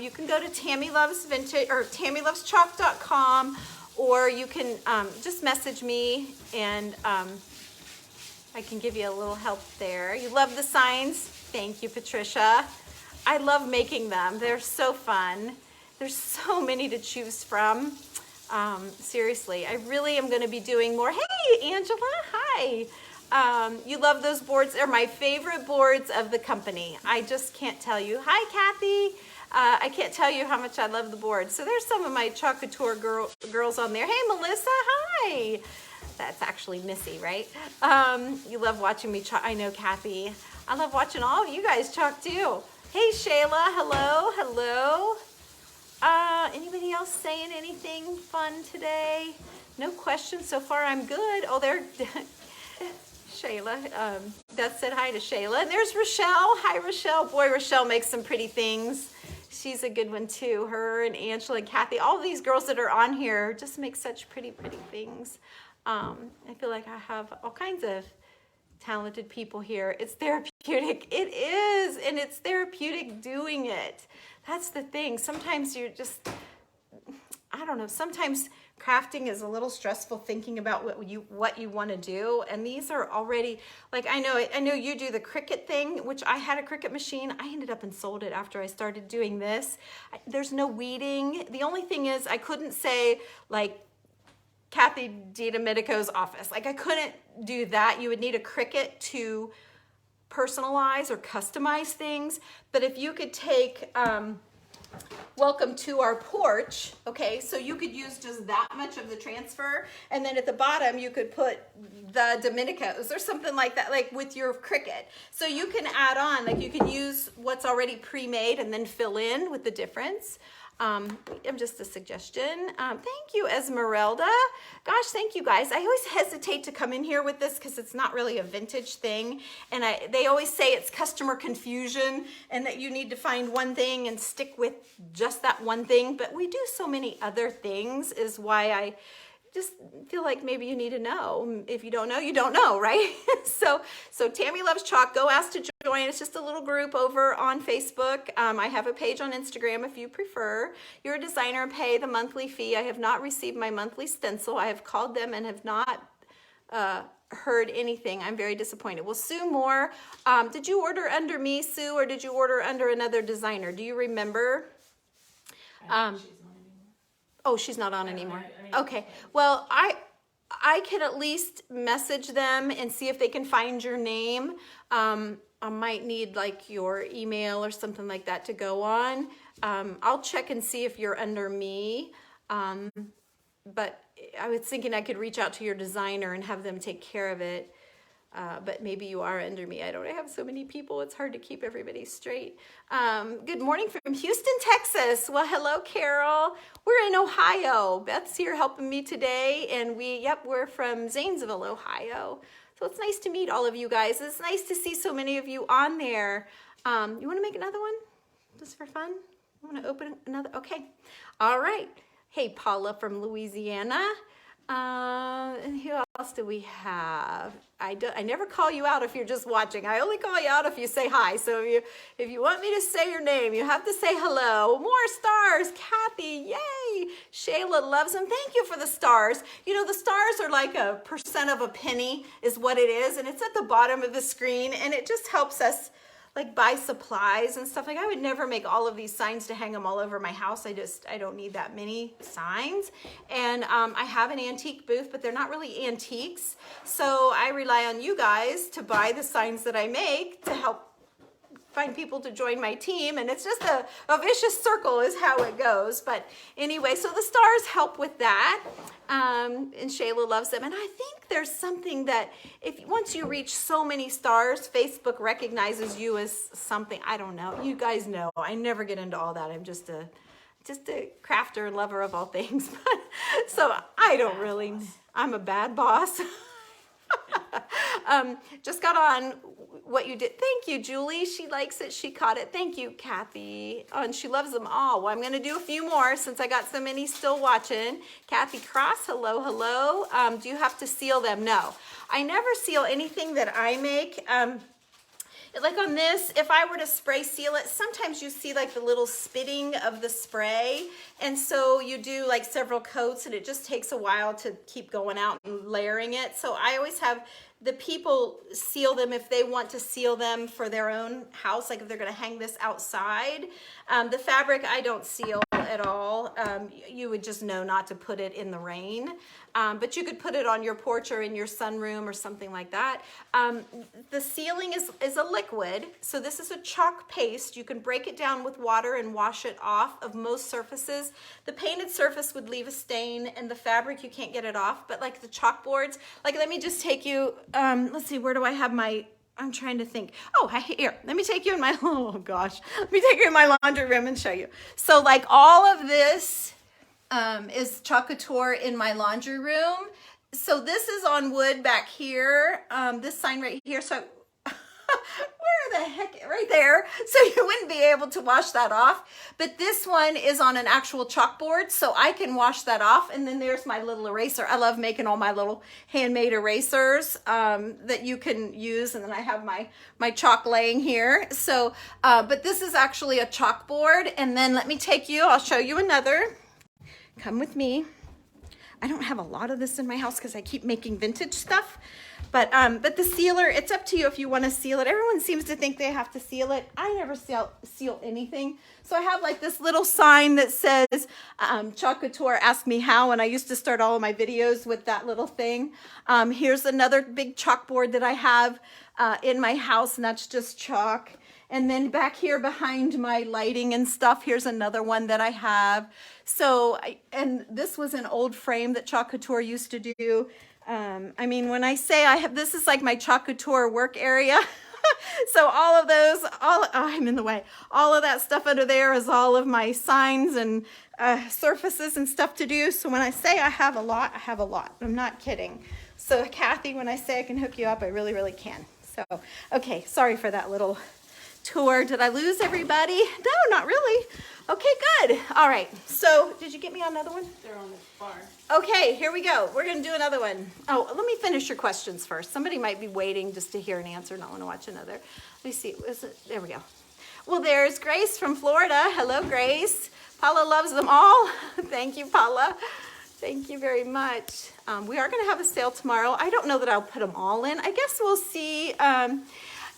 You can go to Tammy Loves Vintage or TammyLovesChalk.com, or you can just message me and I can give you a little help there. You love the signs? Thank you, Patricia. I love making them. They're so fun. There's so many to choose from. Seriously, I really am going to be doing more. Hey, Angela, hi. You love those boards. They're my favorite boards of the company. I just can't tell you. Hi, Kathy. I can't tell you how much I love the boards. So there's some of my Couture girls on there. Hey, Melissa, hi. That's actually Missy, right? You love watching me chalk. I know, Kathy. I love watching all of you guys chalk too. Hey, Shayla, hello, hello. Anybody else saying anything fun today? No questions so far. I'm good. Oh, there, Shayla. Beth said hi to Shayla. And there's Rochelle. Hi, Rochelle. Boy, Rochelle makes some pretty things. She's a good one too. Her and Angela and Kathy. All these girls that are on here just make such pretty, pretty things. I feel like I have all kinds of talented people here. It's therapeutic. It is, and it's therapeutic doing it. That's the thing. Sometimes you're just, I don't know, sometimes crafting is a little stressful thinking about what you want to do, and these are already, like, I know you do the Cricut thing, which I had a Cricut machine. I ended up and sold it after I started doing this. There's no weeding. The only thing is I couldn't say like Kathy DiDomenico's office. Like I couldn't do that. You would need a Cricut to personalize or customize things. But if you could take welcome to our porch, okay, so you could use just that much of the transfer, and then at the bottom you could put the Domenicos or something like that, like with your Cricut. So you can add on, like you can use what's already pre-made and then fill in with the difference. Just a suggestion. Thank you, Esmeralda. Gosh, thank you guys. I always hesitate to come in here with this because it's not really a vintage thing. And they always say it's customer confusion and that you need to find one thing and stick with just that one thing. But we do so many other things is why I just feel like maybe you need to know. If you don't know, you don't know, right? So Tammy Loves Chalk, go ask to join. It's just a little group over on Facebook. I have a page on Instagram if you prefer. You're a designer and pay the monthly fee. I have not received my monthly stencil. I have called them and have not heard anything. I'm very disappointed. Well, Sue Moore, did you order under me, Sue, or did you order under another designer? Do you remember? Oh, she's not on anymore. Okay. Well, I can at least message them and see if they can find your name. I might need like your email or something like that to go on. I'll check and see if you're under me. But I was thinking I could reach out to your designer and have them take care of it. But maybe you are under me. I have so many people. It's hard to keep everybody straight. Good morning from Houston, Texas. Well, hello, Carol. We're in Ohio. Beth's here helping me today. And we're from Zanesville, Ohio. So it's nice to meet all of you guys. It's nice to see so many of you on there. You want to make another one just for fun? You want to open another? Okay. All right. Hey, Paula from Louisiana. And who else do we have? I never call you out if you're just watching. I only call you out if you say hi. So if you want me to say your name, you have to say hello. More stars, Kathy, yay. Shayla loves them. Thank you for the stars. You know, the stars are like a percent of a penny is what it is. And it's at the bottom of the screen. And it just helps us like buy supplies and stuff. Like I would never make all of these signs to hang them all over my house. I don't need that many signs. And I have an antique booth, but they're not really antiques. So I rely on you guys to buy the signs that I make to help find people to join my team. And it's just a vicious circle is how it goes. But anyway, so the stars help with that. And Shayla loves them. And I think there's something that once you reach so many stars, Facebook recognizes you as something. I don't know. You guys know. I never get into all that. I'm just a crafter and lover of all things. So I don't really, I'm a bad boss. Just got on what you did. Thank you, Julie. She likes it. She caught it. Thank you, Kathy. Oh, and she loves them all. Well, I'm going to do a few more since I got so many still watching. Kathy Cross, hello, hello. Do you have to seal them? No. I never seal anything that I make. Like on this, if I were to spray seal it, sometimes you see like the little spitting of the spray. And so you do like several coats and it just takes a while to keep going out and layering it. So I always have the people seal them if they want to seal them for their own house, like if they're going to hang this outside. The fabric I don't seal at all. You would just know not to put it in the rain. But you could put it on your porch or in your sunroom or something like that. The sealing is a liquid. So this is a chalk paste. You can break it down with water and wash it off of most surfaces. The painted surface would leave a stain, and the fabric, you can't get it off. But like the chalkboards, like let me just take you, let's see, where do I have my, I'm trying to think. Oh, here, let me take you in my, oh gosh. Let me take you in my laundry room and show you. So like all of this is Couture in my laundry room. So this is on wood back here, this sign right here. So where the heck, right there. So you wouldn't be able to wash that off. But this one is on an actual chalkboard, so I can wash that off. And then there's my little eraser. I love making all my little handmade erasers that you can use. And then I have my chalk laying here. So, but this is actually a chalkboard. And then let me take you, I'll show you another. Come with me. I don't have a lot of this in my house because I keep making vintage stuff. But the sealer, it's up to you if you want to seal it. Everyone seems to think they have to seal it. I never seal anything. So I have like this little sign that says, Couture, ask me how. And I used to start all of my videos with that little thing. Here's another big chalkboard that I have in my house, and that's just chalk. And then back here behind my lighting and stuff, here's another one that I have. So, and this was an old frame that Couture used to do. I mean, when I say I have, this is like my Couture work area. So all of those, I'm in the way. All of that stuff under there is all of my signs and surfaces and stuff to do. So when I say I have a lot, I have a lot. I'm not kidding. So Kathy, when I say I can hook you up, I really, really can. So, okay, sorry for that little tour. Did I lose everybody? No, not really. Okay, good. All right. So did you get me on another one? They're on the bar. Okay, here we go. We're going to do another one. Oh, let me finish your questions first. Somebody might be waiting just to hear an answer, not want to watch another. Let me see. There we go. Well, there's Grace from Florida. Hello, Grace. Paula loves them all. Thank you, Paula. Thank you very much. We are going to have a sale tomorrow. I don't know that I'll put them all in. I guess we'll see.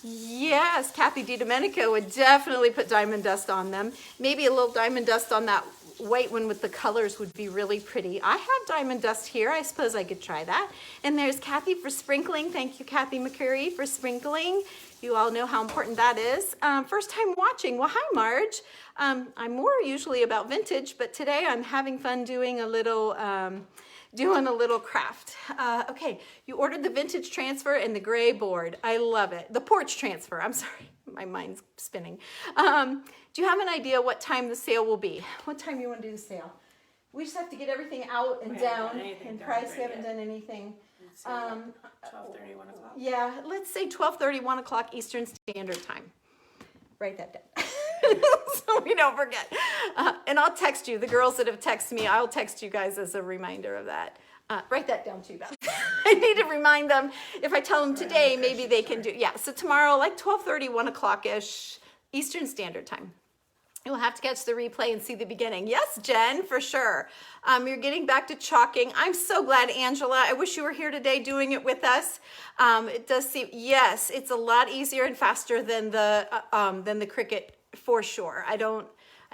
Yes, Kathy DiDomenico would definitely put diamond dust on them. Maybe a little diamond dust on that white one with the colors would be really pretty. I have diamond dust here. I suppose I could try that. And there's Kathy for sprinkling. Thank you, Kathy McCurry, for sprinkling. You all know how important that is. First time watching. Well, hi, Marge. I'm more usually about vintage, but today I'm having fun doing a little doing a little craft. Okay, you ordered the vintage transfer and the gray board. I love it. The porch transfer. I'm sorry, my mind's spinning. Do you have an idea what time the sale will be? What time you want to do the sale? We just have to get everything out and down. And price, we haven't done anything. 12:30, 1 o'clock. Yeah, let's say 12:30, 1 o'clock Eastern Standard Time. Write that down. So we don't forget. And I'll text you. The girls that have texted me, I'll text you guys as a reminder of that. Write that down too, Beth. I need to remind them. If I tell them today, maybe they can do. Yeah, so tomorrow, like 12:30, 1 o'clock-ish Eastern Standard Time. You'll have to catch the replay and see the beginning. Yes, Jen, for sure. You're getting back to chalking. I'm so glad, Angela. I wish you were here today doing it with us. It does seem, yes, it's a lot easier and faster than the Cricut for sure.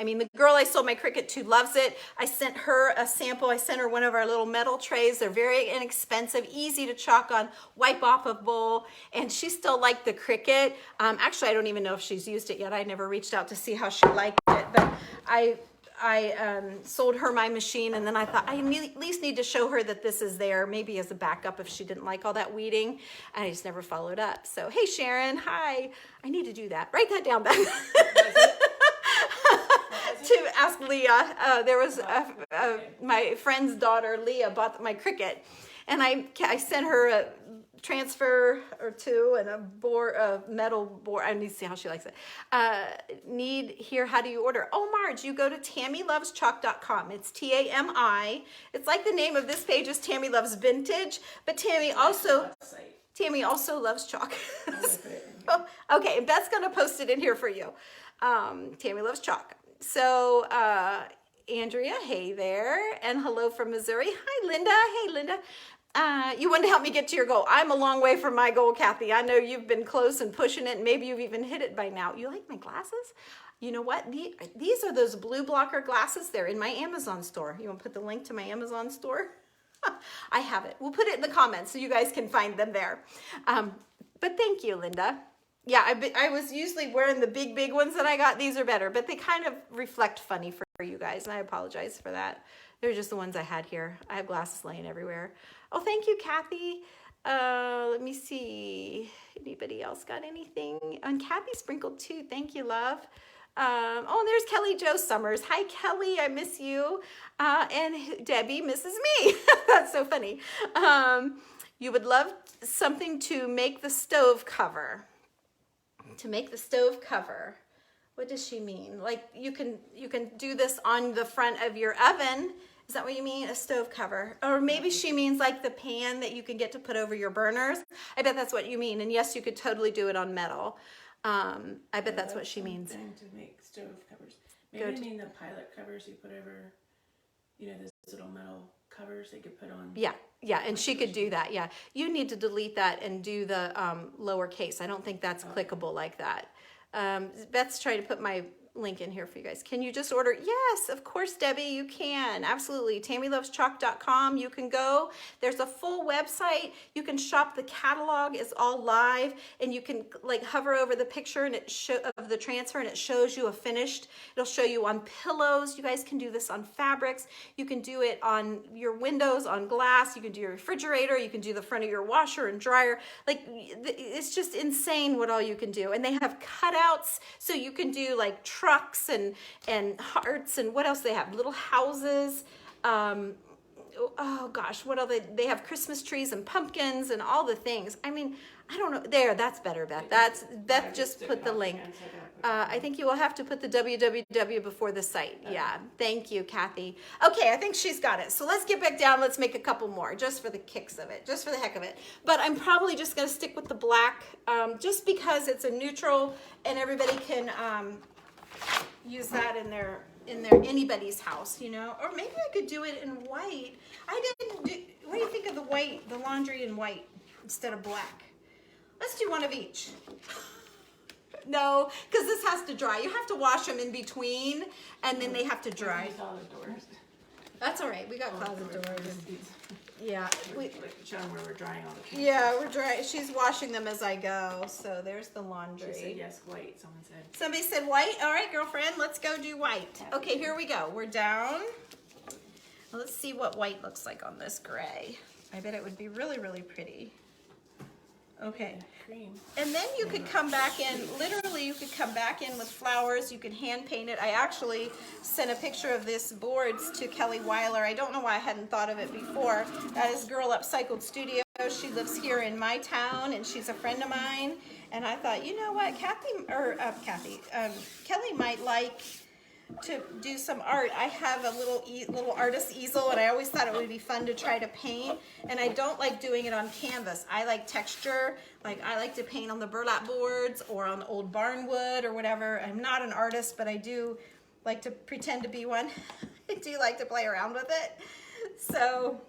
I mean, the girl I sold my Cricut to loves it. I sent her a sample. I sent her one of our little metal trays. They're very inexpensive, easy to chalk on, wipe off a bowl, and she still liked the Cricut. Actually, I don't even know if she's used it yet. I never reached out to see how she liked it, but I sold her my machine, and then I thought I at least need to show her that this is there, maybe as a backup if she didn't like all that weeding, and I just never followed up. So, hey, Sharon, hi. I need to do that. Write that down, Beth. To ask Leah, there was my friend's daughter, Leah, bought my Cricut, and I sent her a transfer or two and a metal board. I need to see how she likes it. Need here, how do you order? Oh, Marge, you go to TammyLovesChalk.com. It's TAMI. It's like the name of this page is Tammy Loves Vintage, but Tammy also loves chalk. So, okay, and Beth's gonna post it in here for you. Tammy Loves Chalk. So, Andrea, hey there, and hello from Missouri. Hi, Linda. Hey, Linda. You wanted to help me get to your goal. I'm a long way from my goal, Kathy. I know you've been close and pushing it, and maybe you've even hit it by now. You like my glasses? You know what? These are those blue blocker glasses. They're in my Amazon store. You want to put the link to my Amazon store? I have it. We'll put it in the comments so you guys can find them there. But thank you, Linda. Yeah, I was usually wearing the big ones that I got. These are better, but they kind of reflect funny for you guys, and I apologize for that. They're just the ones I had here. I have glasses laying everywhere. Oh, thank you, Kathy. Let me see. Anybody else got anything? And Kathy sprinkled too. Thank you, love. Oh, there's Kelly Jo Summers. Hi, Kelly. I miss you. And Debbie misses me. That's so funny. You would love something to make the stove cover. To make the stove cover. What does she mean? Like you can do this on the front of your oven. Is that what you mean? A stove cover? Or maybe she means like the pan that you can get to put over your burners. I bet that's what you mean. And yes, you could totally do it on metal. I bet that's what she means. To make stove covers. Maybe I mean the pilot covers you put over, those little metal covers they could put on. Yeah, and she could do that. Yeah, you need to delete that and do the lowercase. I don't think that's clickable like that. Beth's trying to put my link in here for you guys. Can you just order? Yes, of course, Debbie, you can. Absolutely. TammyLovesChalk.com. You can go. There's a full website. You can shop the catalog. It's all live, and you can like hover over the picture and of the transfer, and it shows you a finished. It'll show you on pillows. You guys can do this on fabrics. You can do it on your windows, on glass. You can do your refrigerator. You can do the front of your washer and dryer. Like it's just insane what all you can do. And they have cutouts, so you can do like trucks and hearts, and what else they have? Little houses. Oh gosh, what else? They have Christmas trees and pumpkins and all the things. I mean, I don't know. There, that's better, Beth. Beth just put the link. I think you will have to put the www before the site. Yeah, thank you, Kathy. Okay, I think she's got it. So let's get back down. Let's make a couple more just for the kicks of it, just for the heck of it. But I'm probably just going to stick with the black just because it's a neutral and everybody can use that in their anybody's house, or maybe I could do it in white. What do you think of the laundry in white instead of black? Let's do one of each. No, because this has to dry. You have to wash them in between, and then they have to dry. That's all right. We got closet doors. Yeah. Show them where we're drying all the pieces. Yeah, we're drying. She's washing them as I go. So there's the laundry. She said yes, white. Someone said. Somebody said white. All right, girlfriend, let's go do white. Okay, here we go. We're down. Now let's see what white looks like on this gray. I bet it would be really, really pretty. Okay. Cream. And then you could come back in, literally you could come back in with flowers. You could hand paint it. I actually sent a picture of this boards to Kelly Weiler. I don't know why I hadn't thought of it before. That is Girl Upcycled Studio. She lives here in my town and she's a friend of mine. And I thought, you know what, Kelly might like to do some art. I have a little artist easel and I always thought it would be fun to try to paint, and I don't like doing it on canvas. I like texture. Like I like to paint on the burlap boards or on old barnwood or whatever. I'm not an artist, but I do like to pretend to be one. I do like to play around with it. So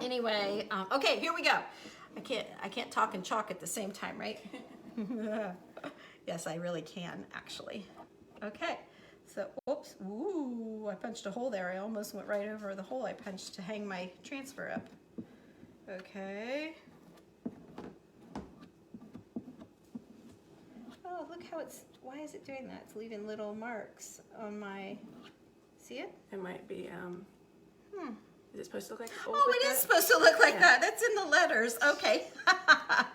anyway, okay, here we go. I can't talk and chalk at the same time, right? Yes, I really can actually. Okay. So, oops, ooh, I punched a hole there. I almost went right over the hole I punched to hang my transfer up. Okay. Oh, look how why is it doing that? It's leaving little marks on my, see it? It might be, is it supposed to look like oh, it is supposed to look like that. That's in the letters. Okay. I'm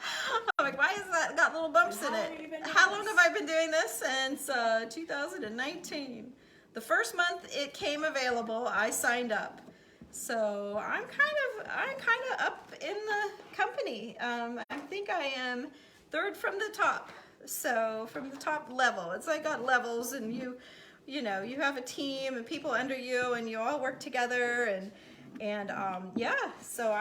like, why is that got little bumps in it? How long have I been doing this? Since 2019. The first month it came available, I signed up. So I'm kind of up in the company. I think I am third from the top. So from the top level. It's like got levels, and you know, you have a team and people under you and you all work together, and yeah, so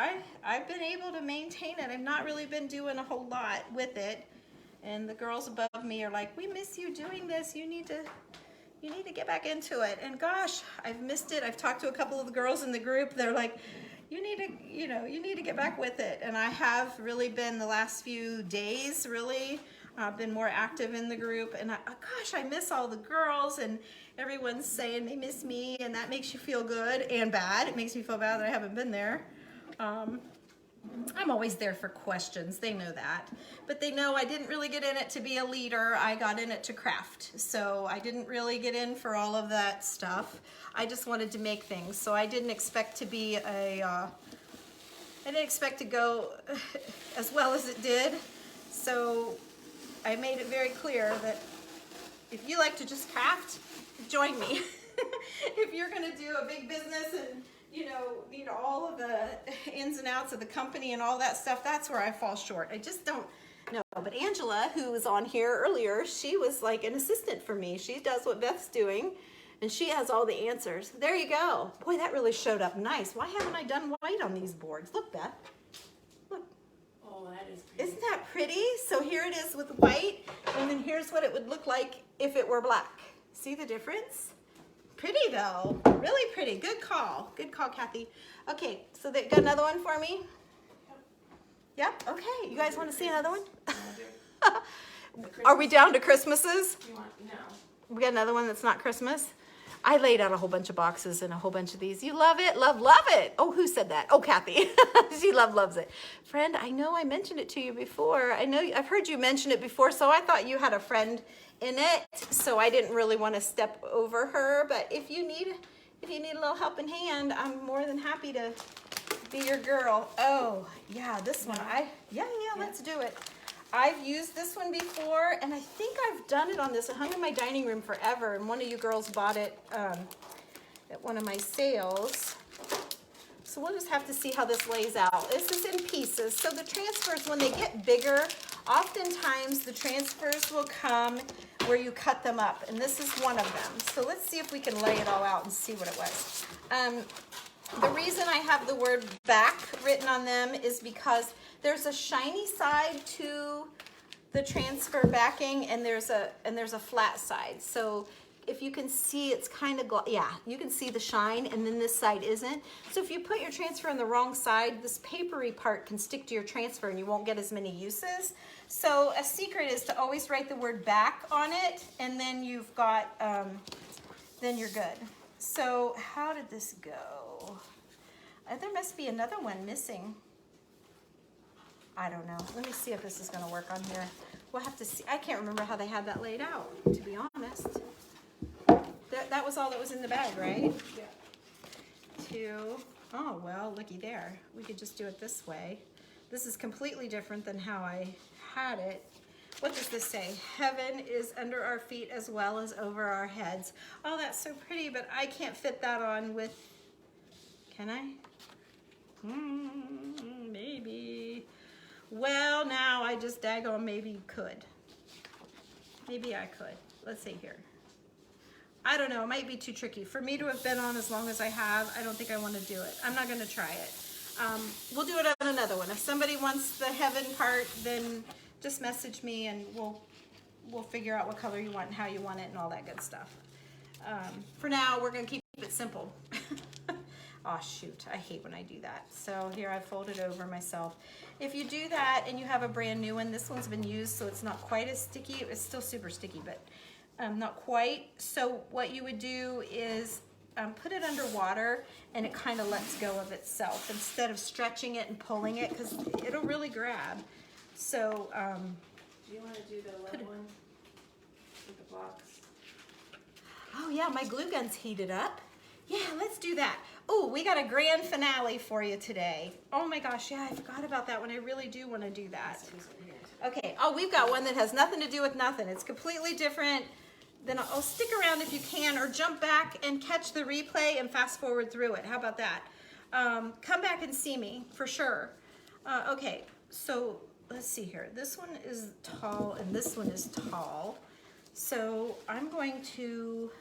I've been able to maintain it. I've not really been doing a whole lot with it, and the girls above me are like, we miss you doing this. You need to get back into it. And gosh, I've missed it. I've talked to a couple of the girls in the group. They're like, you need to get back with it. And I have really been the last few days really been more active in the group, and gosh, I miss all the girls, and everyone's saying they miss me, and that makes you feel good and bad. It makes me feel bad that I haven't been there. I'm always there for questions. They know that, but they know I didn't really get in it to be a leader. I got in it to craft, so I didn't really get in for all of that stuff. I just wanted to make things, so I didn't expect to be I didn't expect to go as well as it did. So I made it very clear that if you like to just craft, join me. If you're going to do a big business and need all of the ins and outs of the company and all that stuff, that's where I fall short. I just don't know. But Angela, who was on here earlier, she was like an assistant for me. She does what Beth's doing, and she has all the answers. There you go. Boy, that really showed up nice. Why haven't I done white on these boards? Look, Beth. Look. Oh, that is pretty. Isn't that pretty? So here it is with white, and then here's what it would look like if it were black. See the difference? Pretty though, really pretty. Good call, Kathy. Okay, so they got another one for me? Yep, okay. You guys want to see another one? Are we down to Christmases? No. We got another one that's not Christmas? I laid out a whole bunch of boxes and a whole bunch of these. You love it? Love it. Oh, who said that? Oh, Kathy. She loves it. Friend, I know I mentioned it to you before. I know I've heard you mention it before, so I thought you had a friend in it, so I didn't really want to step over her. But if you need a little helping hand, I'm more than happy to be your girl. Oh, yeah, this one. Yeah, let's do it. I've used this one before, and I think I've done it on this. It hung in my dining room forever, and one of you girls bought it at one of my sales. So we'll just have to see how this lays out. This is in pieces. So the transfers, when they get bigger, oftentimes the transfers will come where you cut them up, and this is one of them. So let's see if we can lay it all out and see what it was. The reason I have the word back written on them is because there's a shiny side to the transfer backing, and there's a flat side. So if you can see, it's kind of you can see the shine, and then this side isn't. So if you put your transfer on the wrong side, this papery part can stick to your transfer, and you won't get as many uses. So a secret is to always write the word back on it, and then you've got then you're good. So how did this go? There must be another one missing. I don't know. Let me see if this is going to work on here. We'll have to see. I can't remember how they had that laid out, to be honest. That was all that was in the bag, right? Yeah. to, oh, well, looky there. We could just do it this way. This is completely different than how I had it. What does this say? Heaven is under our feet as well as over our heads. Oh, that's so pretty, but I can't fit that on with, can I? Maybe. Well, now I just daggone maybe could. Maybe I could. Let's see here. I don't know, it might be too tricky. For me to have been on as long as I have, I don't think I want to do it. I'm not gonna try it. We'll do it on another one. If somebody wants the heaven part, then just message me and we'll figure out what color you want and how you want it and all that good stuff. For now, we're gonna keep it simple. Oh shoot, I hate when I do that. So here I fold it over myself. If you do that and you have a brand new one, this one's been used so it's not quite as sticky. It's still super sticky, but not quite. So what you would do is put it under water and it kind of lets go of itself instead of stretching it and pulling it because it'll really grab. So do you want to do the lead one with the blocks? Oh yeah, my glue gun's heated up. Yeah, let's do that. Oh, we got a grand finale for you today. Oh my gosh, yeah, I forgot about that one. I really do want to do that. Okay, oh, we've got one that has nothing to do with nothing. It's completely different. Then I'll stick around if you can, or jump back and catch the replay and fast forward through it. How about that? Come back and see me for sure. Okay, so let's see here. This one is tall and this one is tall. So I'm going to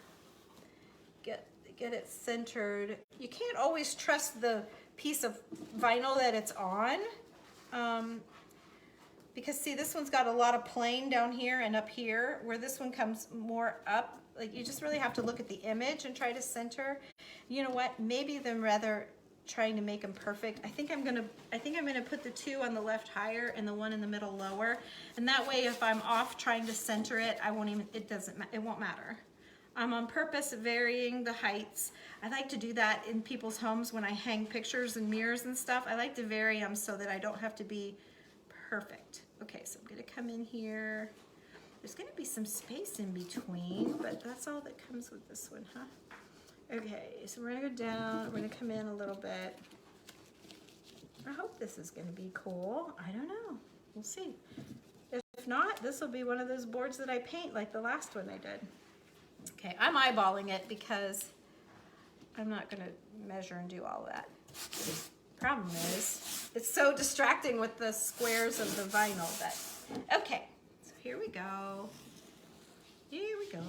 get it centered. You can't always trust the piece of vinyl that it's on. Because see, this one's got a lot of plain down here and up here, where this one comes more up. Like, you just really have to look at the image and try to center. You know what? Maybe then rather trying to make them perfect, I think I'm gonna put the two on the left higher and the one in the middle lower. And that way, if I'm off trying to center it, it won't matter. I'm on purpose varying the heights. I like to do that in people's homes when I hang pictures and mirrors and stuff. I like to vary them so that I don't have to be perfect. Okay, so I'm gonna come in here. There's gonna be some space in between, but that's all that comes with this one, huh? Okay, so we're gonna go down, we're gonna come in a little bit. I hope this is gonna be cool. I don't know, we'll see. If not, this will be one of those boards that I paint like the last one I did. Okay, I'm eyeballing it because I'm not gonna measure and do all that. Problem is, it's so distracting with the squares of the vinyl that, okay, so here we go. Here we go.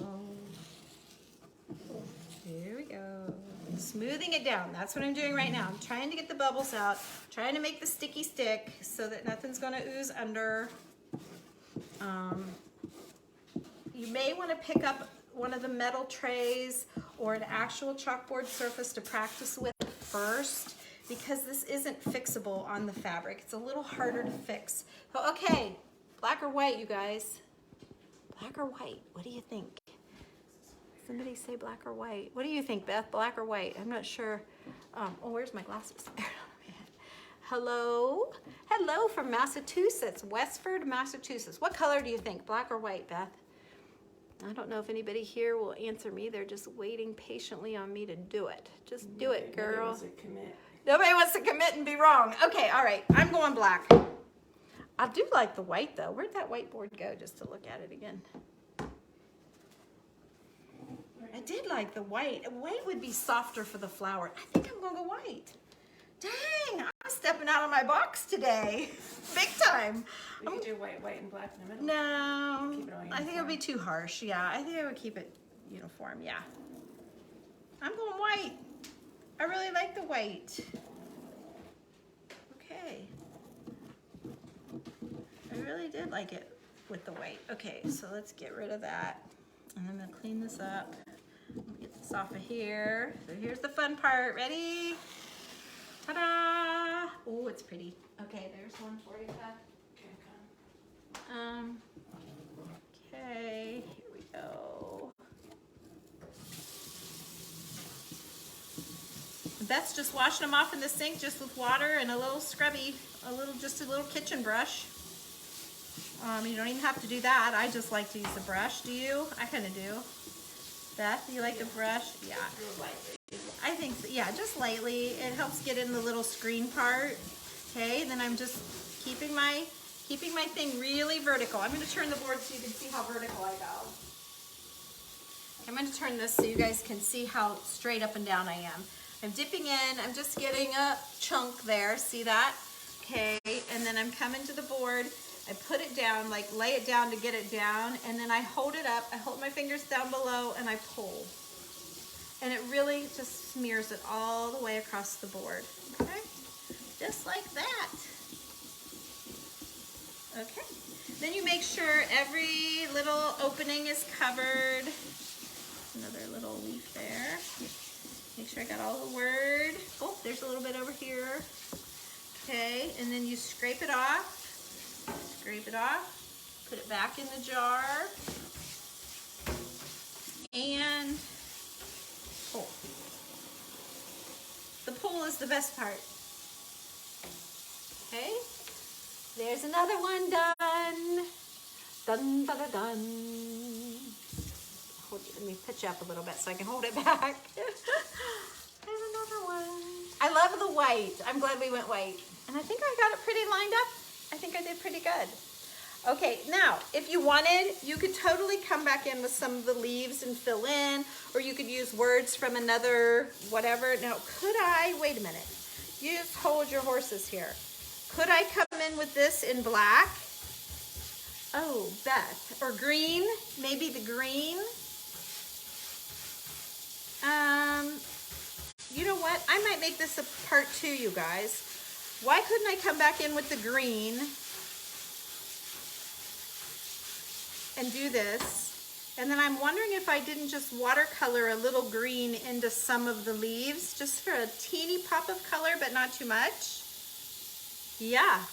Here we go. Smoothing it down. That's what I'm doing right now. I'm trying to get the bubbles out, trying to make the sticky stick so that nothing's gonna ooze under. You may wanna pick up one of the metal trays or an actual chalkboard surface to practice with first, because this isn't fixable on the fabric. It's a little harder to fix. So, okay, black or white, you guys? Black or white? What do you think? Somebody say black or white. What do you think, Beth? Black or white? I'm not sure. Oh, where's my glasses? Hello? Hello from Massachusetts, Westford, Massachusetts. What color do you think, black or white, Beth? I don't know if anybody here will answer me. They're just waiting patiently on me to do it. Just do it, girl. Nobody wants to commit. Nobody wants to commit and be wrong. Okay, all right. I'm going black. I do like the white, though. Where'd that whiteboard go, just to look at it again? I did like the white. White would be softer for the flower. I think I'm going to go white. Dang, I'm stepping out of my box today. Big time. We could do white, and black in the middle. No, Keep it all I think it would be uniform. too harsh. Yeah, I think I would keep it uniform. Yeah. I'm going white. I really like the white. Okay. I really did like it with the white. Okay, so let's get rid of that. And I'm gonna clean this up. Get this off of here. So here's the fun part. Ready? Ta-da! Oh, it's pretty. Okay, there's one for you, Beth. Okay, here we go. Beth's just washing them off in the sink just with water and a little scrubby, just a little kitchen brush. You don't even have to do that. I just like to use the brush. Do you? I kind of do. Beth, do you like the brush? Yeah. I think, so. Yeah, just lightly. It helps get in the little screen part. Okay, then I'm just keeping my thing really vertical. I'm going to turn the board so you can see how vertical I go. I'm going to turn this so you guys can see how straight up and down I am. I'm dipping in. I'm just getting a chunk there. See that? Okay, and then I'm coming to the board. I put it down, like lay it down to get it down, and then I hold it up. I hold my fingers down below and I pull. And it really just smears it all the way across the board. Okay, just like that. Okay, then you make sure every little opening is covered. Another little leaf there. Make sure I got all the word. Oh, there's a little bit over here. Okay, and then you scrape it off. Scrape it off. Put it back in the jar. And pull. The pull is the best part. Okay, there's another one done. Dun, dun, dun, dun. Let me pitch up a little bit so I can hold it back. There's another one. I love the white. I'm glad we went white. And I think I got it pretty lined up. I think I did pretty good. Okay, now, if you wanted, you could totally come back in with some of the leaves and fill in, or you could use words from another whatever. Now, could I, wait a minute. You just hold your horses here. Could I come in with this in black? Oh, Beth, or green, maybe the green. You know what? I might make this a part 2, you guys. Why couldn't I come back in with the green and do this? And then I'm wondering if I didn't just watercolor a little green into some of the leaves, just for a teeny pop of color, but not too much. Yeah,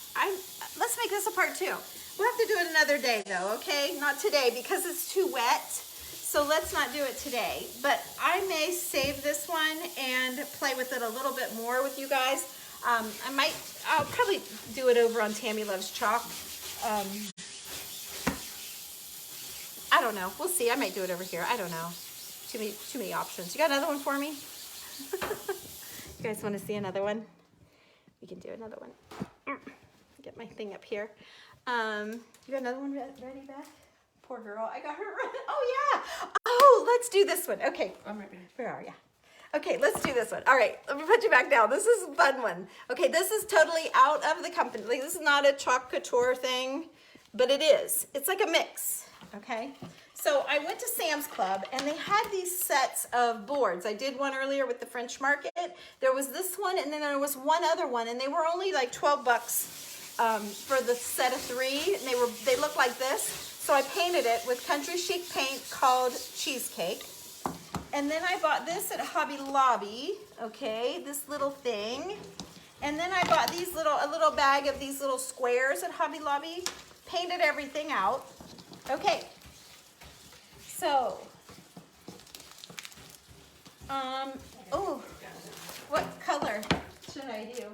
let's make this a part 2. We'll have to do it another day though, okay? Not today because it's too wet. So let's not do it today, but I may save this one and play with it a little bit more with you guys. I'll probably do it over on Tammy Loves Chalk. I don't know, we'll see. I might do it over here, I don't know. Too many options. You got another one for me? You guys want to see another one? We can do another one. Get my thing up here. You got another one ready, Beth? Poor girl, I got her running. Oh yeah. Oh, let's do this one. Okay. I'm right back. Where are you? Okay, let's do this one. All right, let me put you back down. This is a fun one. Okay, this is totally out of the company. Like, this is not a chalk couture thing, but it is. It's like a mix, okay? So I went to Sam's Club, and they had these sets of boards. I did one earlier with the French Market. There was this one, and then there was one other one, and they were only like 12 bucks for the set of 3, and they looked like this. So I painted it with Country Chic paint called Cheesecake. And then I bought this at Hobby Lobby, okay, this little thing. And then I bought these a little bag of these little squares at Hobby Lobby, painted everything out. Okay, so, oh, what color should I do?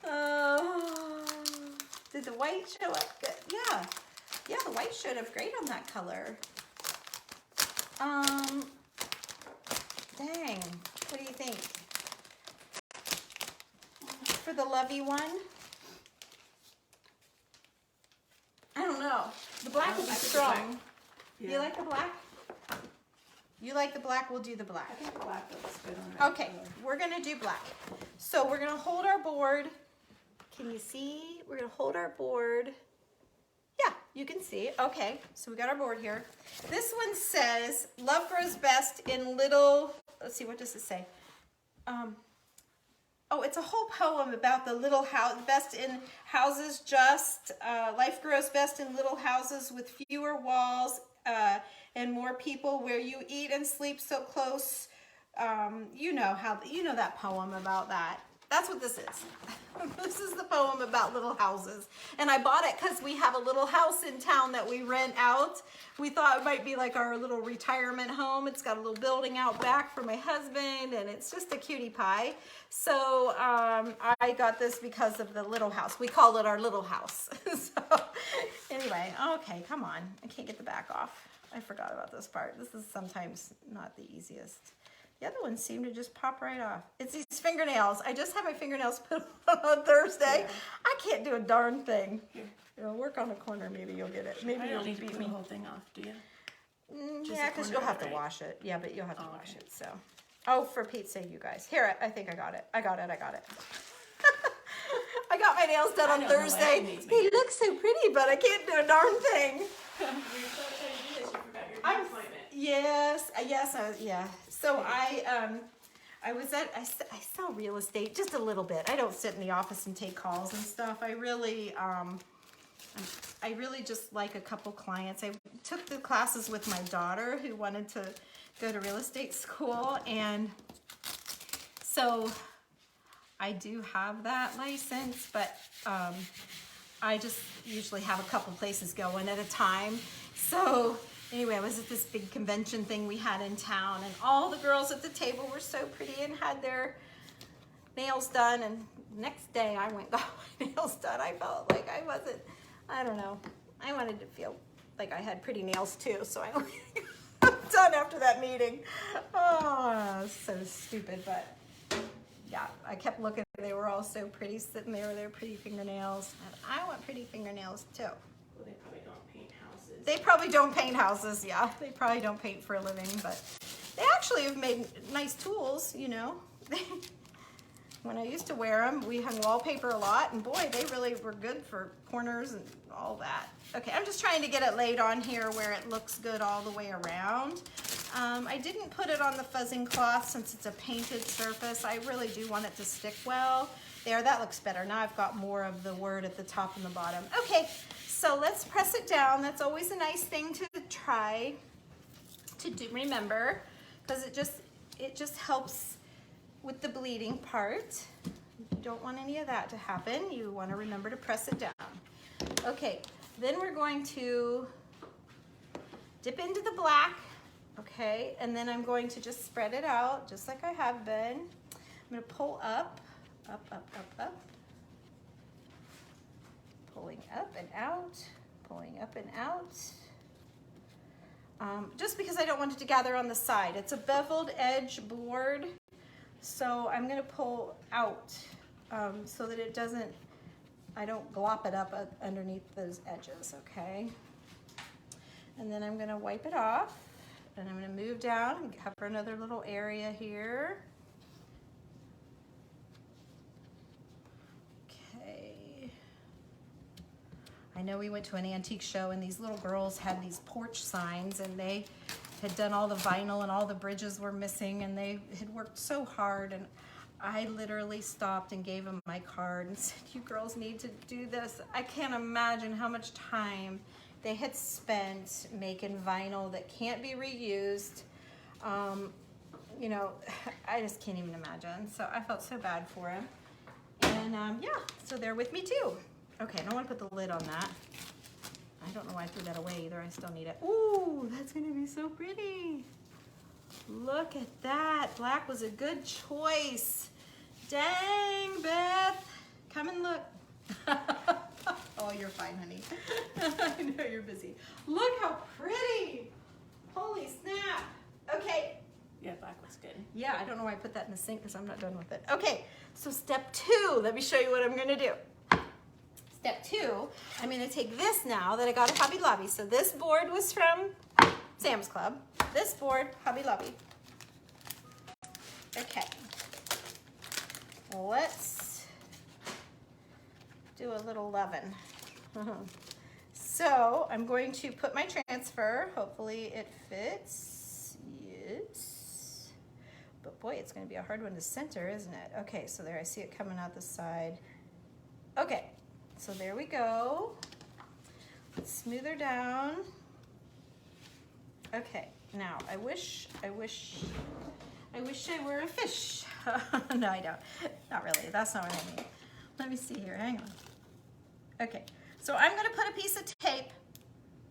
Oh, did the white show up good? Yeah, the white showed up great on that color. Dang, what do you think? For the lovey one? I don't know. The black will be strong. Yeah. You like the black? You like the black, we'll do the black. I think black looks good on that. Okay, we're gonna do black. So we're gonna hold our board. Can you see? We're gonna hold our board. Yeah, you can see. Okay, so we got our board here. This one says, love grows best in little, let's see, what does it say? Oh, it's a whole poem about the little house, best in houses just, life grows best in little houses with fewer walls and more people where you eat and sleep so close. You know that poem about that. That's what this is. This is the poem about little houses. And I bought it because we have a little house in town that we rent out. We thought it might be like our little retirement home. It's got a little building out back for my husband, and it's just a cutie pie. So I got this because of the little house. We call it our little house. So anyway, okay, come on. I can't get the back off. I forgot about this part. This is sometimes not the easiest. The other ones seem to just pop right off. It's these fingernails. I just had my fingernails put on Thursday. Yeah. I can't do a darn thing. Here. Work on the corner, maybe you'll get it. Maybe I you'll don't need to beat put me. the whole thing off, do you? Just Yeah, the because corner you'll of have it, to right? wash it. Yeah, but you'll have to Oh, wash okay. it, so. Oh, for Pete's sake, you guys. Here, I think I got it. I got it. I got my nails done I on don't know why Thursday. it needs They me. look so pretty, but I can't do a darn thing. You're so excited to do this, you forgot your I'm- appointment. Yes, yeah. So I was at, I sell real estate just a little bit. I don't sit in the office and take calls and stuff. I really just like a couple clients. I took the classes with my daughter who wanted to go to real estate school, and so I do have that license, but I just usually have a couple places going at a time. So anyway, I was at this big convention thing we had in town, and all the girls at the table were so pretty and had their nails done, and next day I went got my nails done. I felt like I don't know. I wanted to feel like I had pretty nails too, so I got done after that meeting. Oh, so stupid, but yeah, I kept looking. They were all so pretty sitting there with their pretty fingernails, and I want pretty fingernails too. Well, they probably don't paint houses. They probably don't paint houses, yeah. They probably don't paint for a living, but they actually have made nice tools, you know. When I used to wear them, we hung wallpaper a lot, and boy, they really were good for corners and all that. Okay, I'm just trying to get it laid on here where it looks good all the way around. I didn't put it on the fuzzing cloth since it's a painted surface. I really do want it to stick well. There, that looks better. Now I've got more of the word at the top and the bottom. Okay, so let's press it down. That's always a nice thing to try to do, remember, because it just helps with the bleeding part. You don't want any of that to happen. You want to remember to press it down. Okay, then we're going to dip into the black, okay, and then I'm going to just spread it out just like I have been. I'm going to pull up, pulling up and out, pulling up and out. Just because I don't want it to gather on the side. It's a beveled edge board, so I'm going to pull out so that it doesn't, I don't glop it up underneath those edges, okay? And then I'm going to wipe it off, and I'm going to move down and cover another little area here. Okay. I know we went to an antique show, and these little girls had these porch signs, and they had done all the vinyl, and all the bridges were missing, and they had worked so hard, and I literally stopped and gave them my card and said, you girls need to do this. I can't imagine how much time they had spent making vinyl that can't be reused. You know, I just can't even imagine. So I felt so bad for them. And yeah, so they're with me too. Okay, I don't want to put the lid on that. I don't know why I threw that away either. I still need it. Ooh, that's gonna be so pretty. Look at that. Black was a good choice. Dang, Beth. Come and look. Oh, you're fine, honey. I know you're busy. Look how pretty. Holy snap. Okay. Yeah, black looks good. Yeah, I don't know why I put that in the sink because I'm not done with it. Okay, so step 2. Let me show you what I'm going to do. Step 2, I'm going to take this now that I got at Hobby Lobby. So this board was from Sam's Club. This board, Hobby Lobby. Okay. Let's do a little lovin'. So I'm going to put my transfer. Hopefully it fits. Yes. But boy, it's going to be a hard one to center, isn't it? Okay, so there I see it coming out the side. Okay, so there we go. Let's smooth her down. Okay, now I wish I were a fish. No, I don't. Not really. That's not what I mean. Let me see here. Hang on. Okay, so I'm going to put a piece of tape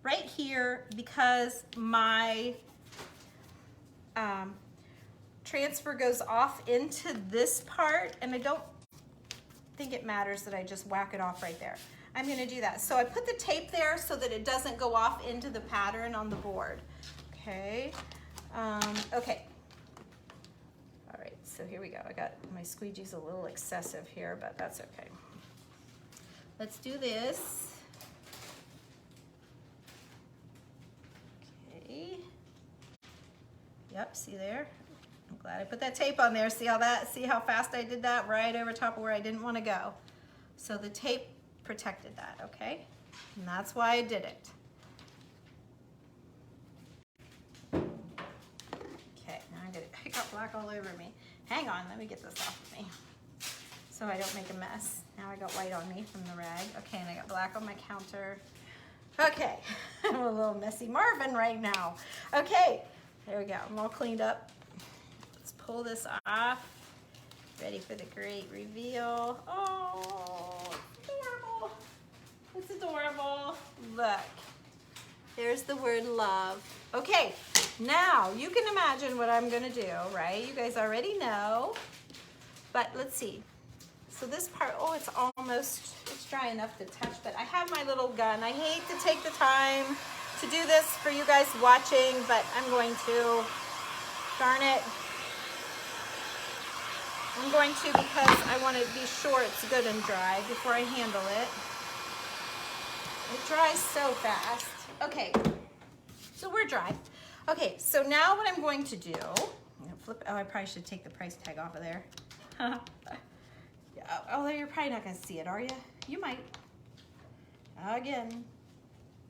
right here because my transfer goes off into this part, and I don't think it matters that I just whack it off right there. I'm gonna do that. So I put the tape there so that it doesn't go off into the pattern on the board. Okay, okay. All right, so here we go. I got my squeegee's a little excessive here, but that's okay. Let's do this. Okay. Yep, see there? I'm glad I put that tape on there. See how fast I did that? Right over top of where I didn't want to go. So the tape protected that, okay? And that's why I did it. Okay, now I got black all over me. Hang on, let me get this off of me so I don't make a mess. Now I got white on me from the rag. Okay, and I got black on my counter. Okay, I'm a little messy Marvin right now. Okay, there we go. I'm all cleaned up. Let's pull this off. Ready for the great reveal. Oh, it's adorable. It's adorable. Look, there's the word love. Okay, now you can imagine what I'm gonna do, right? You guys already know, but let's see. So this part, oh, it's dry enough to touch, but I have my little gun. I hate to take the time to do this for you guys watching, but I'm going to. Darn it. I'm going to because I want to be sure it's good and dry before I handle it. It dries so fast. Okay, so we're dry. Okay, so now what I'm going to do, I'm gonna flip, oh, I probably should take the price tag off of there. Oh, you're probably not gonna see it, are you? You might. Again,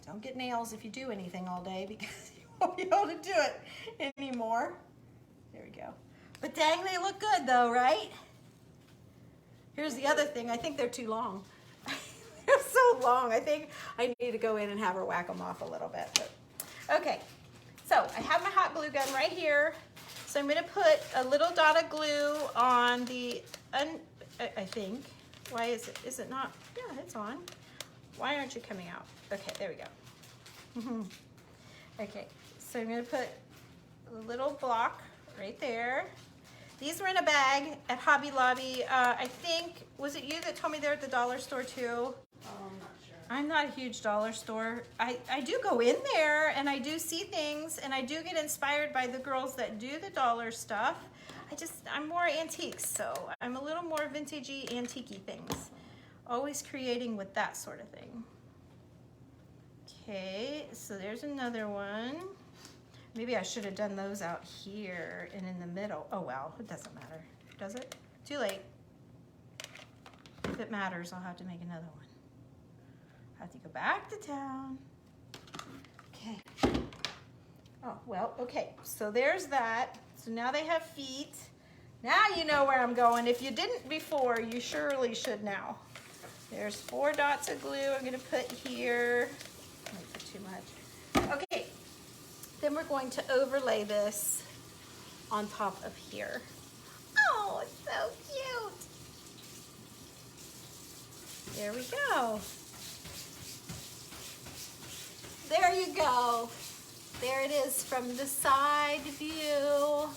don't get nails if you do anything all day because you won't be able to do it anymore. There we go. But dang, they look good though, right? Here's the other thing. I think they're too long. They're so long. I think I need to go in and have her whack them off a little bit. But, okay, so I have my hot glue gun right here. So I'm going to put a little dot of glue on the, I think. Why is it? Is it not? Yeah, it's on. Why aren't you coming out? Okay, there we go. Okay, so I'm going to put a little block right there. These were in a bag at Hobby Lobby. I think, was it you that told me they're at the dollar store too? Oh, I'm not sure. I'm not a huge dollar store. I do go in there and I do see things and I do get inspired by the girls that do the dollar stuff. I'm more antiques, so I'm a little more vintagey, antique-y things. Always creating with that sort of thing. Okay, so there's another one. Maybe I should have done those out here and in the middle. Oh well, it doesn't matter. Does it? Too late. If it matters, I'll have to make another one. I have to go back to town. Okay. Oh, well, okay. So there's that. So now they have feet. Now you know where I'm going. If you didn't before, you surely should now. There's 4 dots of glue I'm going to put here. I might put too much. Okay. Then we're going to overlay this on top of here. Oh, it's so cute. There we go. There you go. There it is from the side view.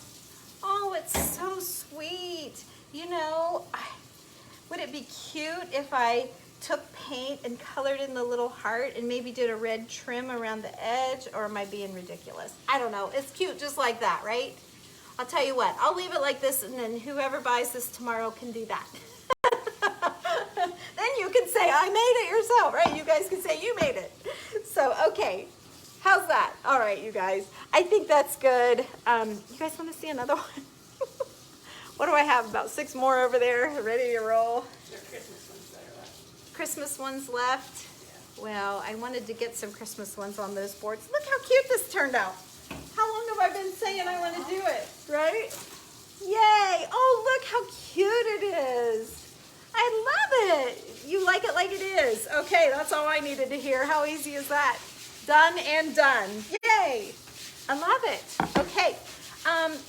Oh, it's so sweet. You know, would it be cute if I took paint and colored in the little heart and maybe did a red trim around the edge, or am I being ridiculous? I don't know. It's cute just like that, right? I'll tell you what, I'll leave it like this and then whoever buys this tomorrow can do that. Then you can say, I made it yourself, right? You guys can say you made it. So, okay. How's that? All right, you guys. I think that's good. You guys want to see another one? What do I have? About 6 more over there, ready to roll. There are Christmas ones that are left. Christmas ones left? Yeah. Well, I wanted to get some Christmas ones on those boards. Look how cute this turned out. How long have I been saying I want to do it, right? Yay! Oh, look how cute it is. I love it. You like it like it is. Okay, that's all I needed to hear. How easy is that? Done and done. Yay! I love it. Okay,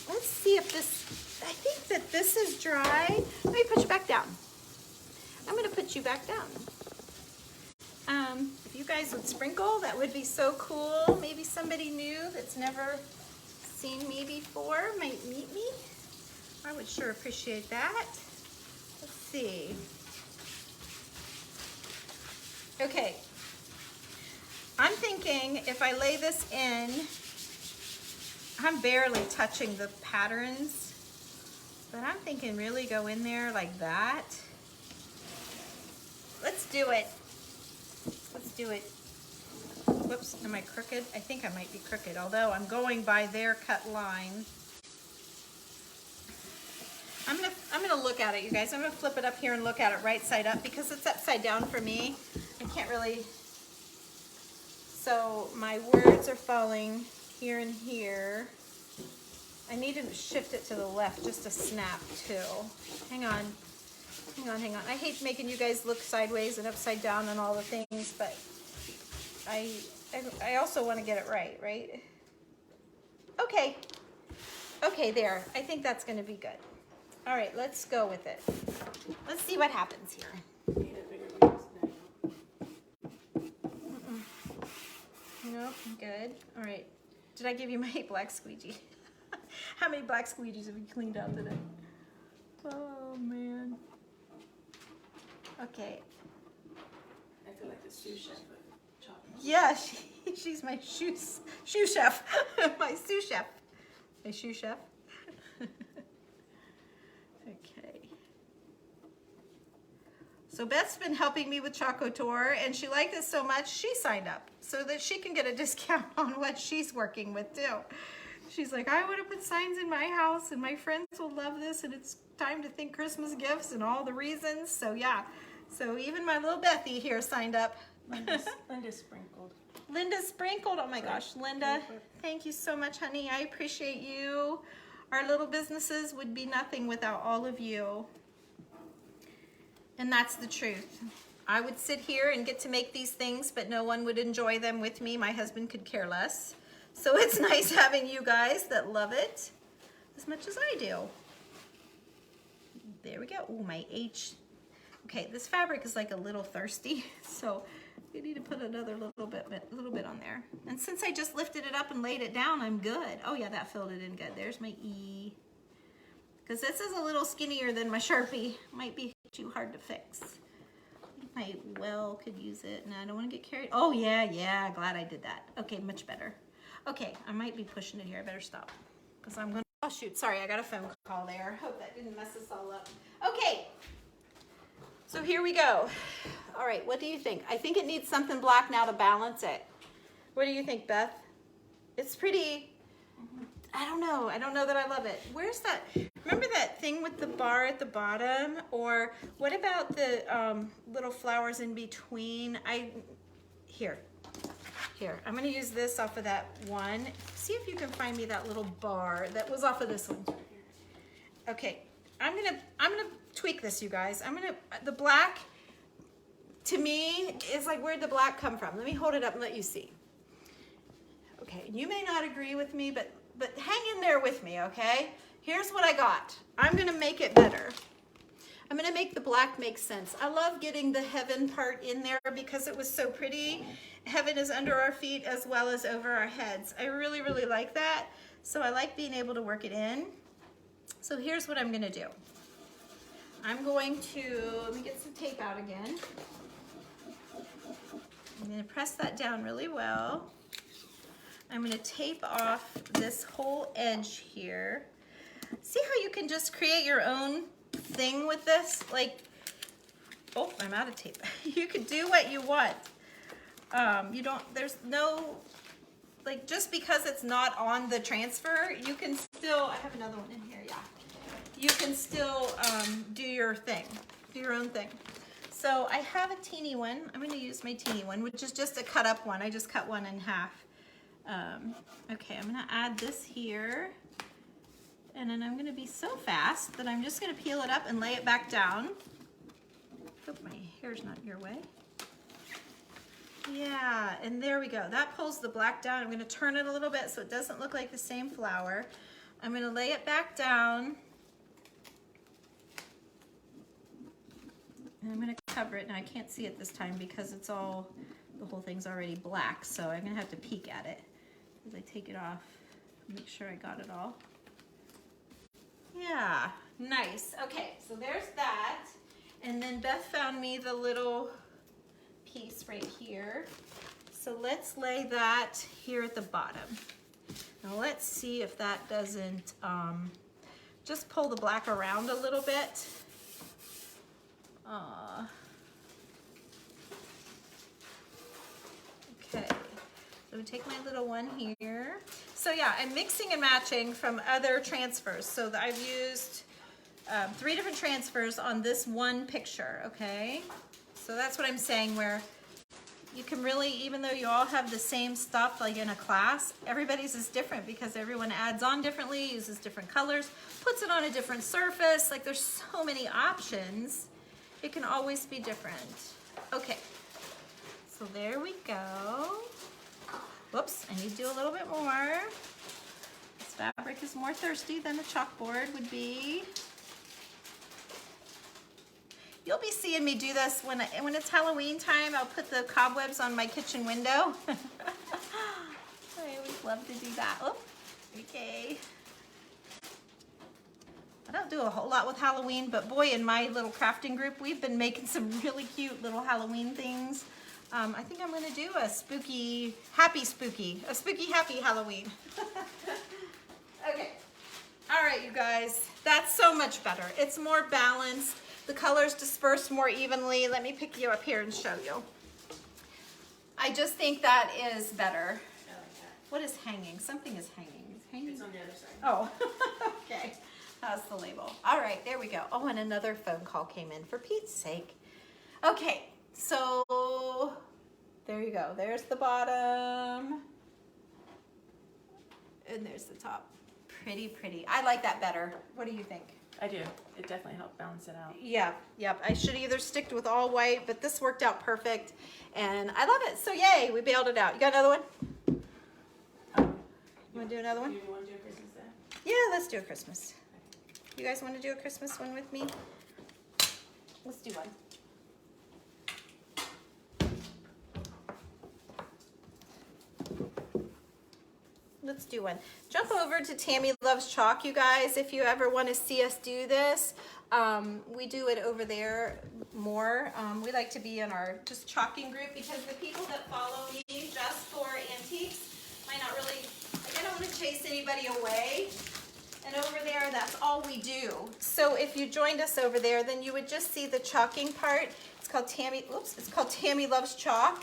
let's see if this, I think that this is dry. Let me put you back down. I'm gonna put you back down. If you guys would sprinkle, that would be so cool. Maybe somebody new that's never seen me before might meet me. I would sure appreciate that. Let's see. Okay, I'm thinking if I lay this in, I'm barely touching the patterns, but I'm thinking really go in there like that. Let's do it. Let's do it. Whoops, am I crooked? I think I might be crooked, although I'm going by their cut line. I'm gonna look at it, you guys. I'm gonna flip it up here and look at it right side up because it's upside down for me. I can't really, so my words are falling here and here. I need to shift it to the left just a snap too. Hang on, hang on, hang on. I hate making you guys look sideways and upside down and all the things, but I also want to get it right, right? Okay, okay, there. I think that's gonna be good. All right, let's go with it. Let's see what happens here. Need a bigger piece now. No, good. All right. Did I give you my black squeegee? How many black squeegees have you cleaned out today? Oh, man. Okay. I feel like the sous chef of chocolate. Yeah, she's my shoe chef. My sous chef. My shoe chef. Okay. So Beth's been helping me with Couture, and she liked this so much, she signed up so that she can get a discount on what she's working with too. She's like, I want to put signs in my house, and my friends will love this, and it's time to think Christmas gifts and all the reasons. So yeah, so even my little Bethy here signed up. Linda sprinkled. Linda sprinkled. Oh my gosh, Linda, thank you so much, honey. I appreciate you. Our little businesses would be nothing without all of you. And that's the truth. I would sit here and get to make these things, but no one would enjoy them with me. My husband could care less. So it's nice having you guys that love it as much as I do. There we go. Oh, my H. Okay, this fabric is like a little thirsty, so you need to put another little bit on there. And since I just lifted it up and laid it down, I'm good. Oh yeah, that filled it in good. There's my E. Because this is a little skinnier than my Sharpie. Might be too hard to fix. I well could use it. No, I don't want to get carried. Oh yeah, glad I did that. Okay, much better. Okay, I might be pushing it here. I better stop. Because I'm gonna, oh shoot, sorry, I got a phone call there. Hope that didn't mess us all up. Okay, so here we go. All right, what do you think? I think it needs something black now to balance it. What do you think, Beth? It's pretty, I don't know that I love it. Where's that, remember that thing with the bar at the bottom? Or what about the little flowers in between? Here, I'm gonna use this off of that one. See if you can find me that little bar that was off of this one. Okay, I'm gonna tweak this, you guys. The black, to me, is like, where'd the black come from? Let me hold it up and let you see. Okay, you may not agree with me, but hang in there with me, okay? Here's what I got. I'm gonna make it better. I'm gonna make the black make sense. I love getting the heaven part in there because it was so pretty. Heaven is under our feet as well as over our heads. I really, really like that. So I like being able to work it in. So here's what I'm gonna do. I'm going to, let me get some tape out again. I'm gonna press that down really well. I'm gonna tape off this whole edge here. See how you can just create your own thing with this? Like, oh, I'm out of tape. You can do what you want. There's no, like, just because it's not on the transfer, you can still, I have another one in here, yeah. You can still do your thing, do your own thing. So I have a teeny one. I'm gonna use my teeny one, which is just a cut up one. I just cut one in half. Okay, I'm gonna add this here. And then I'm gonna be so fast that I'm just gonna peel it up and lay it back down. Hope my hair's not your way. Yeah, and there we go. That pulls the black down. I'm gonna turn it a little bit so it doesn't look like the same flower. I'm gonna lay it back down. And I'm gonna cover it. Now I can't see it this time because it's all, the whole thing's already black. So I'm gonna have to peek at it as I take it off. Make sure I got it all. Yeah, nice. Okay, so there's that. And then Beth found me the little piece right here. So let's lay that here at the bottom. Now let's see if that doesn't, just pull the black around a little bit. Okay, so we take my little one here. So yeah, I'm mixing and matching from other transfers. So I've used 3 different transfers on this one picture, okay? So that's what I'm saying, where you can really, even though you all have the same stuff like in a class, everybody's is different because everyone adds on differently, uses different colors, puts it on a different surface. Like there's so many options. It can always be different. Okay, so there we go. Whoops, I need to do a little bit more. This fabric is more thirsty than the chalkboard would be. You'll be seeing me do this when it's Halloween time. I'll put the cobwebs on my kitchen window. I always love to do that. Oh, okay. I don't do a whole lot with Halloween, but boy, in my little crafting group, we've been making some really cute little Halloween things. I think I'm gonna do a spooky, happy Halloween. Okay, all right, you guys, that's so much better. It's more balanced. The colors disperse more evenly. Let me pick you up here and show you. I just think that is better. I like that. What is hanging? Something is hanging. Is hanging? It's on the other side. Oh, okay. That's the label. All right, there we go. Oh, and another phone call came in, for Pete's sake. Okay, so there you go. There's the bottom. And there's the top. Pretty, pretty. I like that better. What do you think? I do. It definitely helped balance it out. Yeah, yep. I should either stick with all white, but this worked out perfect. And I love it. So yay, we bailed it out. You got another one? You want to do another one? Do you want to do a Christmas then? Yeah, let's do a Christmas. You guys want to do a Christmas one with me? Let's do one. Let's do one. Jump over to Tammy Loves Chalk, you guys, if you ever want to see us do this. We do it over there more. We like to be in our just chalking group because the people that follow me just for antiques might not really, like, I don't want to chase anybody away. And over there, that's all we do. So if you joined us over there, then you would just see the chalking part. It's called Tammy, oops, it's called Tammy Loves Chalk.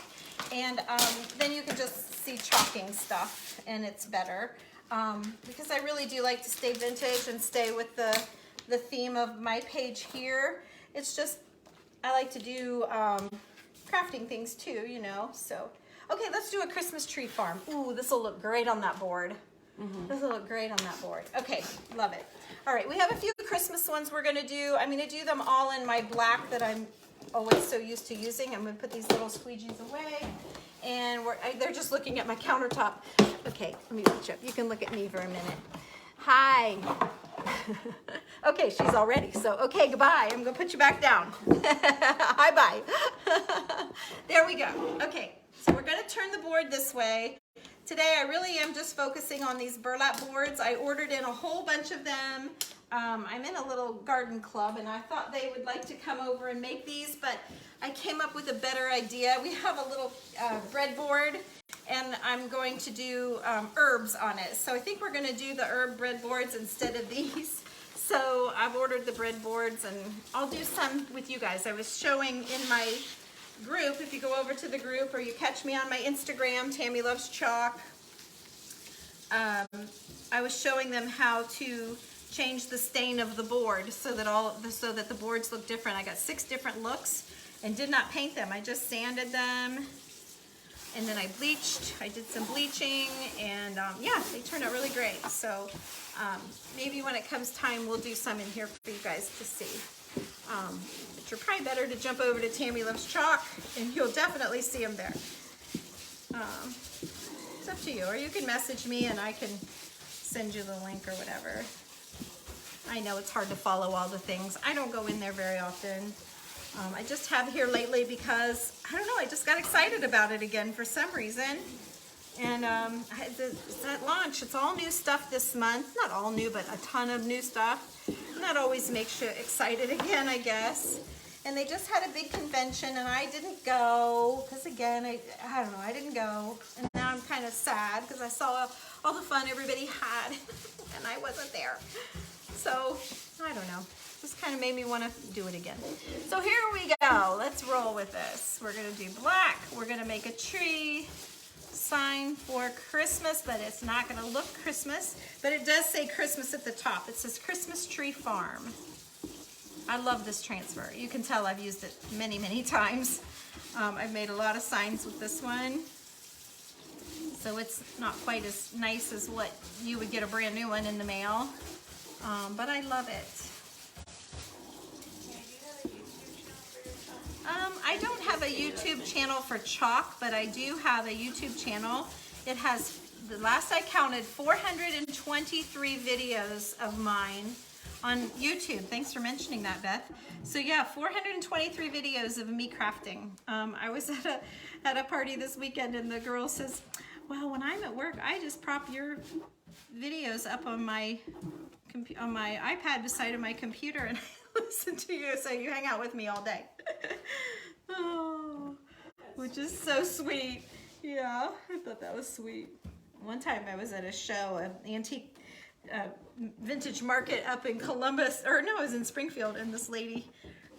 And then you can just see chalking stuff, and it's better. Because I really do like to stay vintage and stay with the theme of my page here. It's just, I like to do crafting things too, you know, so. Okay, let's do a Christmas tree farm. Ooh, this will look great on that board. This will look great on that board. Okay, love it. All right, we have a few Christmas ones we're gonna do. I'm gonna do them all in my black that I'm always so used to using. I'm gonna put these little squeegees away. And they're just looking at my countertop. Okay, let me reach up. You can look at me for a minute. Hi. Okay, she's all ready. So, okay, goodbye. I'm gonna put you back down. Hi, bye. There we go. Okay, so we're gonna turn the board this way. Today, I really am just focusing on these burlap boards. I ordered in a whole bunch of them. I'm in a little garden club, and I thought they would like to come over and make these, but I came up with a better idea. We have a little breadboard, and I'm going to do herbs on it. So I think we're going to do the herb breadboards instead of these. So I've ordered the breadboards, and I'll do some with you guys. I was showing in my group, if you go over to the group or you catch me on my Instagram, Tammy Loves Chalk, I was showing them how to change the stain of the board so that the boards look different. I got 6 different looks and did not paint them. I just sanded them, and then I bleached. I did some bleaching, and yeah, they turned out really great. So maybe when it comes time, we'll do some in here for you guys to see. But you're probably better to jump over to Tammy Loves Chalk, and you'll definitely see them there. It's up to you, or you can message me and I can send you the link or whatever. I know it's hard to follow all the things. I don't go in there very often. I just have here lately because, I don't know, I just got excited about it again for some reason. And it's at launch. It's all new stuff this month. Not all new, but a ton of new stuff. And that always makes you excited again, I guess. And they just had a big convention and I didn't go because again, I don't know, I didn't go. And now I'm kind of sad because I saw all the fun everybody had and I wasn't there. So I don't know, just kind of made me want to do it again. So here we go, let's roll with this. We're gonna do black, we're gonna make a tree sign for Christmas, but it's not gonna look Christmas, but it does say Christmas at the top. It says Christmas Tree Farm. I love this transfer. You can tell I've used it many, many times. I've made a lot of signs with this one. So it's not quite as nice as what you would get a brand new one in the mail, but I love it. I don't have a YouTube channel for chalk, but I do have a YouTube channel. It has, the last I counted, 423 videos of mine on YouTube. Thanks for mentioning that, Beth. So yeah, 423 videos of me crafting. I was at a party this weekend and the girl says, well, when I'm at work, I just prop your videos up on my iPad beside of my computer and I listen to you, so you hang out with me all day. Oh, which is so sweet. Yeah, I thought that was sweet. One time I was at a show, an antique vintage market up in Columbus, or no, it was in Springfield, and this lady,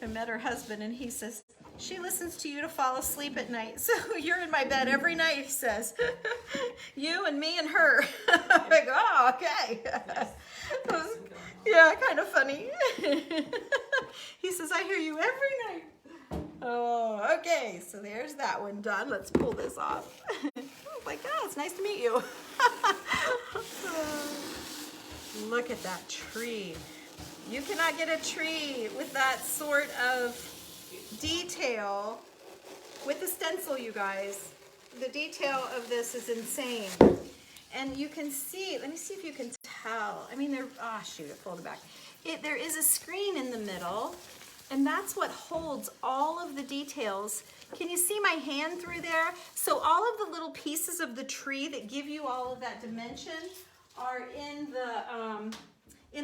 I met her husband, and he says, she listens to you to fall asleep at night. So you're in my bed every night, he says. You and me and her. I'm like, oh, okay. Yeah, kind of funny. He says, I hear you every night. Oh, okay. So there's that one done. Let's pull this off. Like, oh, it's nice to meet you. Look at that tree. You cannot get a tree with that sort of detail with the stencil, you guys. The detail of this is insane. And you can see, let me see if you can tell. I mean, oh shoot, it pulled it back. There is a screen in the middle, and that's what holds all of the details. Can you see my hand through there? So all of the little pieces of the tree that give you all of that dimension are in the,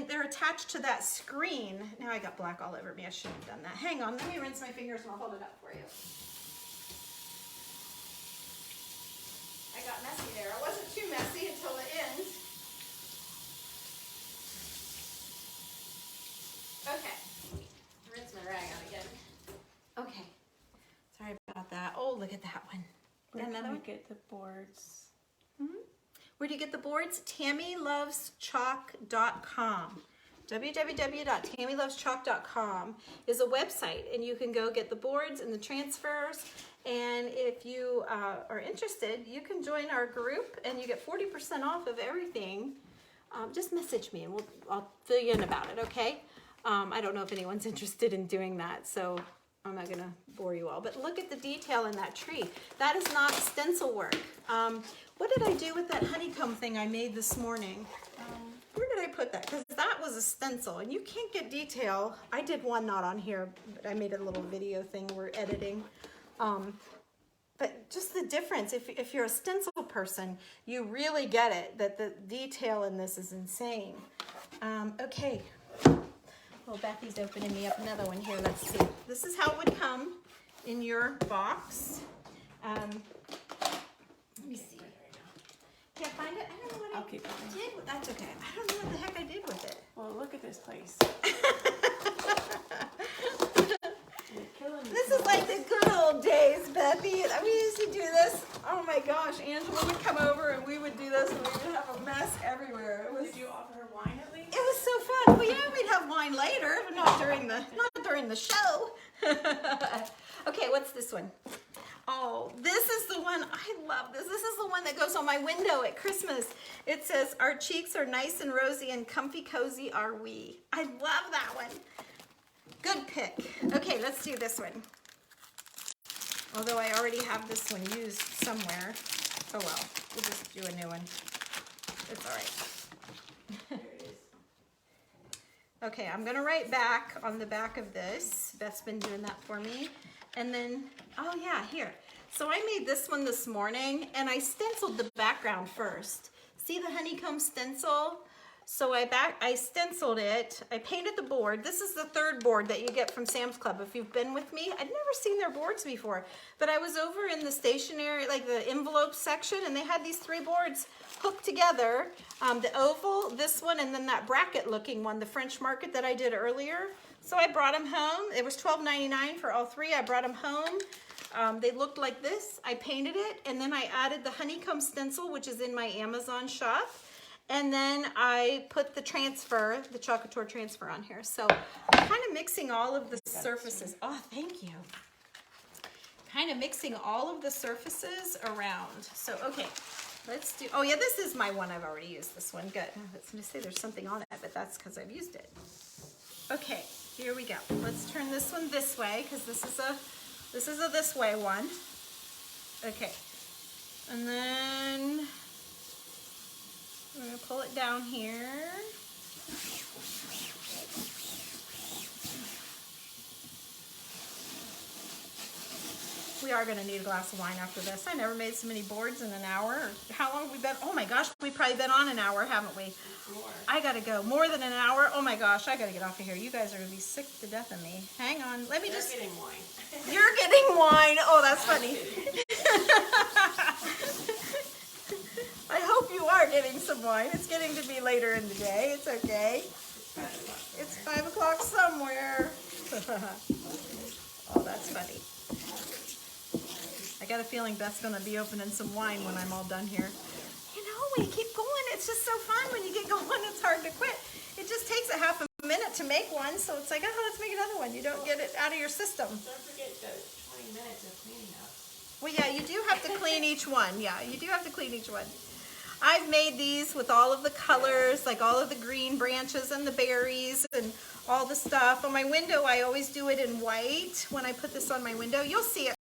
they're attached to that screen. Now I got black all over me, I shouldn't have done that. Hang on, let me rinse my fingers and I'll hold it up for you. I got messy there. I wasn't too messy until the end. Okay, rinse my rag out again. Okay, sorry about that. Oh, look at that one. Where can we get the boards? Where do you get the boards? TammyLovesChalk.com. www.tammyloveschalk.com is a website, and you can go get the boards and the transfers. And if you are interested, you can join our group, and you get 40% off of everything. Just message me, and I'll fill you in about it. Okay? I don't know if anyone's interested in doing that, so I'm not gonna bore you all. But look at the detail in that tree. That is not stencil work. What did I do with that honeycomb thing I made this morning? Where did I put that? Because that was a stencil, and you can't get detail. I did one not on here, but I made a little video thing we're editing. But just the difference, if you're a stencil person, you really get it, that the detail in this is insane. Okay. Well, Becky's opening me up another one here. Let's see. This is how it would come in your box. Let me see. Can't find it? I don't know what I did. That's okay. I don't know what the heck I did with it. Well, look at this place. This is like the good old days, Bethy. We used to do this. Oh my gosh, Angela would come over and we would do this and we would have a mess everywhere. Did you offer her wine at least? It was so fun. Well, yeah, we'd have wine later, but not during the show. Okay, what's this one? Oh, this is the one, I love this. This is the one that goes on my window at Christmas. It says, our cheeks are nice and rosy and comfy cozy are we. I love that one. Good pick. Okay, let's do this one. Although I already have this one used somewhere. Oh well, we'll just do a new one. It's all right. There it is. Okay, I'm gonna write back on the back of this. Beth's been doing that for me. And then, oh yeah, here. So I made this one this morning and I stenciled the background first. See the honeycomb stencil? So I stenciled it. I painted the board. This is the third board that you get from Sam's Club. If you've been with me, I'd never seen their boards before, but I was over in the stationery, like the envelope section, and they had these 3 boards hooked together. The oval, this one, and then that bracket looking one, the French market that I did earlier. So I brought them home. It was $12.99 for all 3. I brought them home. They looked like this. I painted it, and then I added the honeycomb stencil, which is in my Amazon shop. And then I put the transfer, the Couture transfer on here. So I'm kind of mixing all of the surfaces. Oh, thank you. Kind of mixing all of the surfaces around. So, okay, let's do, oh yeah, this is my one. I've already used this one. Good. I was going to say there's something on it, but that's because I've used it. Okay, here we go. Let's turn this one this way because this is a this way one. Okay, and then I'm going to pull it down here. We are going to need a glass of wine after this. I never made so many boards in an hour. How long have we been? Oh my gosh, we've probably been on an hour, haven't we? More. I got to go. More than an hour? Oh my gosh, I got to get off of here. You guys are going to be sick to death of me. Hang on. Let me just... You're getting wine. You're getting wine. Oh, that's funny. I hope you are getting some wine. It's getting to be later in the day. It's okay. It's 5 o'clock somewhere. Oh, that's funny. I got a feeling Beth's going to be opening some wine when I'm all done here. You know, when you keep going, it's just so fun. When you get going, it's hard to quit. It just takes a half a minute to make one, so it's like, oh, let's make another one. You don't get it out of your system. Don't forget the 20 minutes of cleaning up. Well, yeah, you do have to clean each one. Yeah, you do have to clean each one. I've made these with all of the colors, like all of the green branches and the berries and all the stuff. On my window, I always do it in white when I put this on my window. You'll see it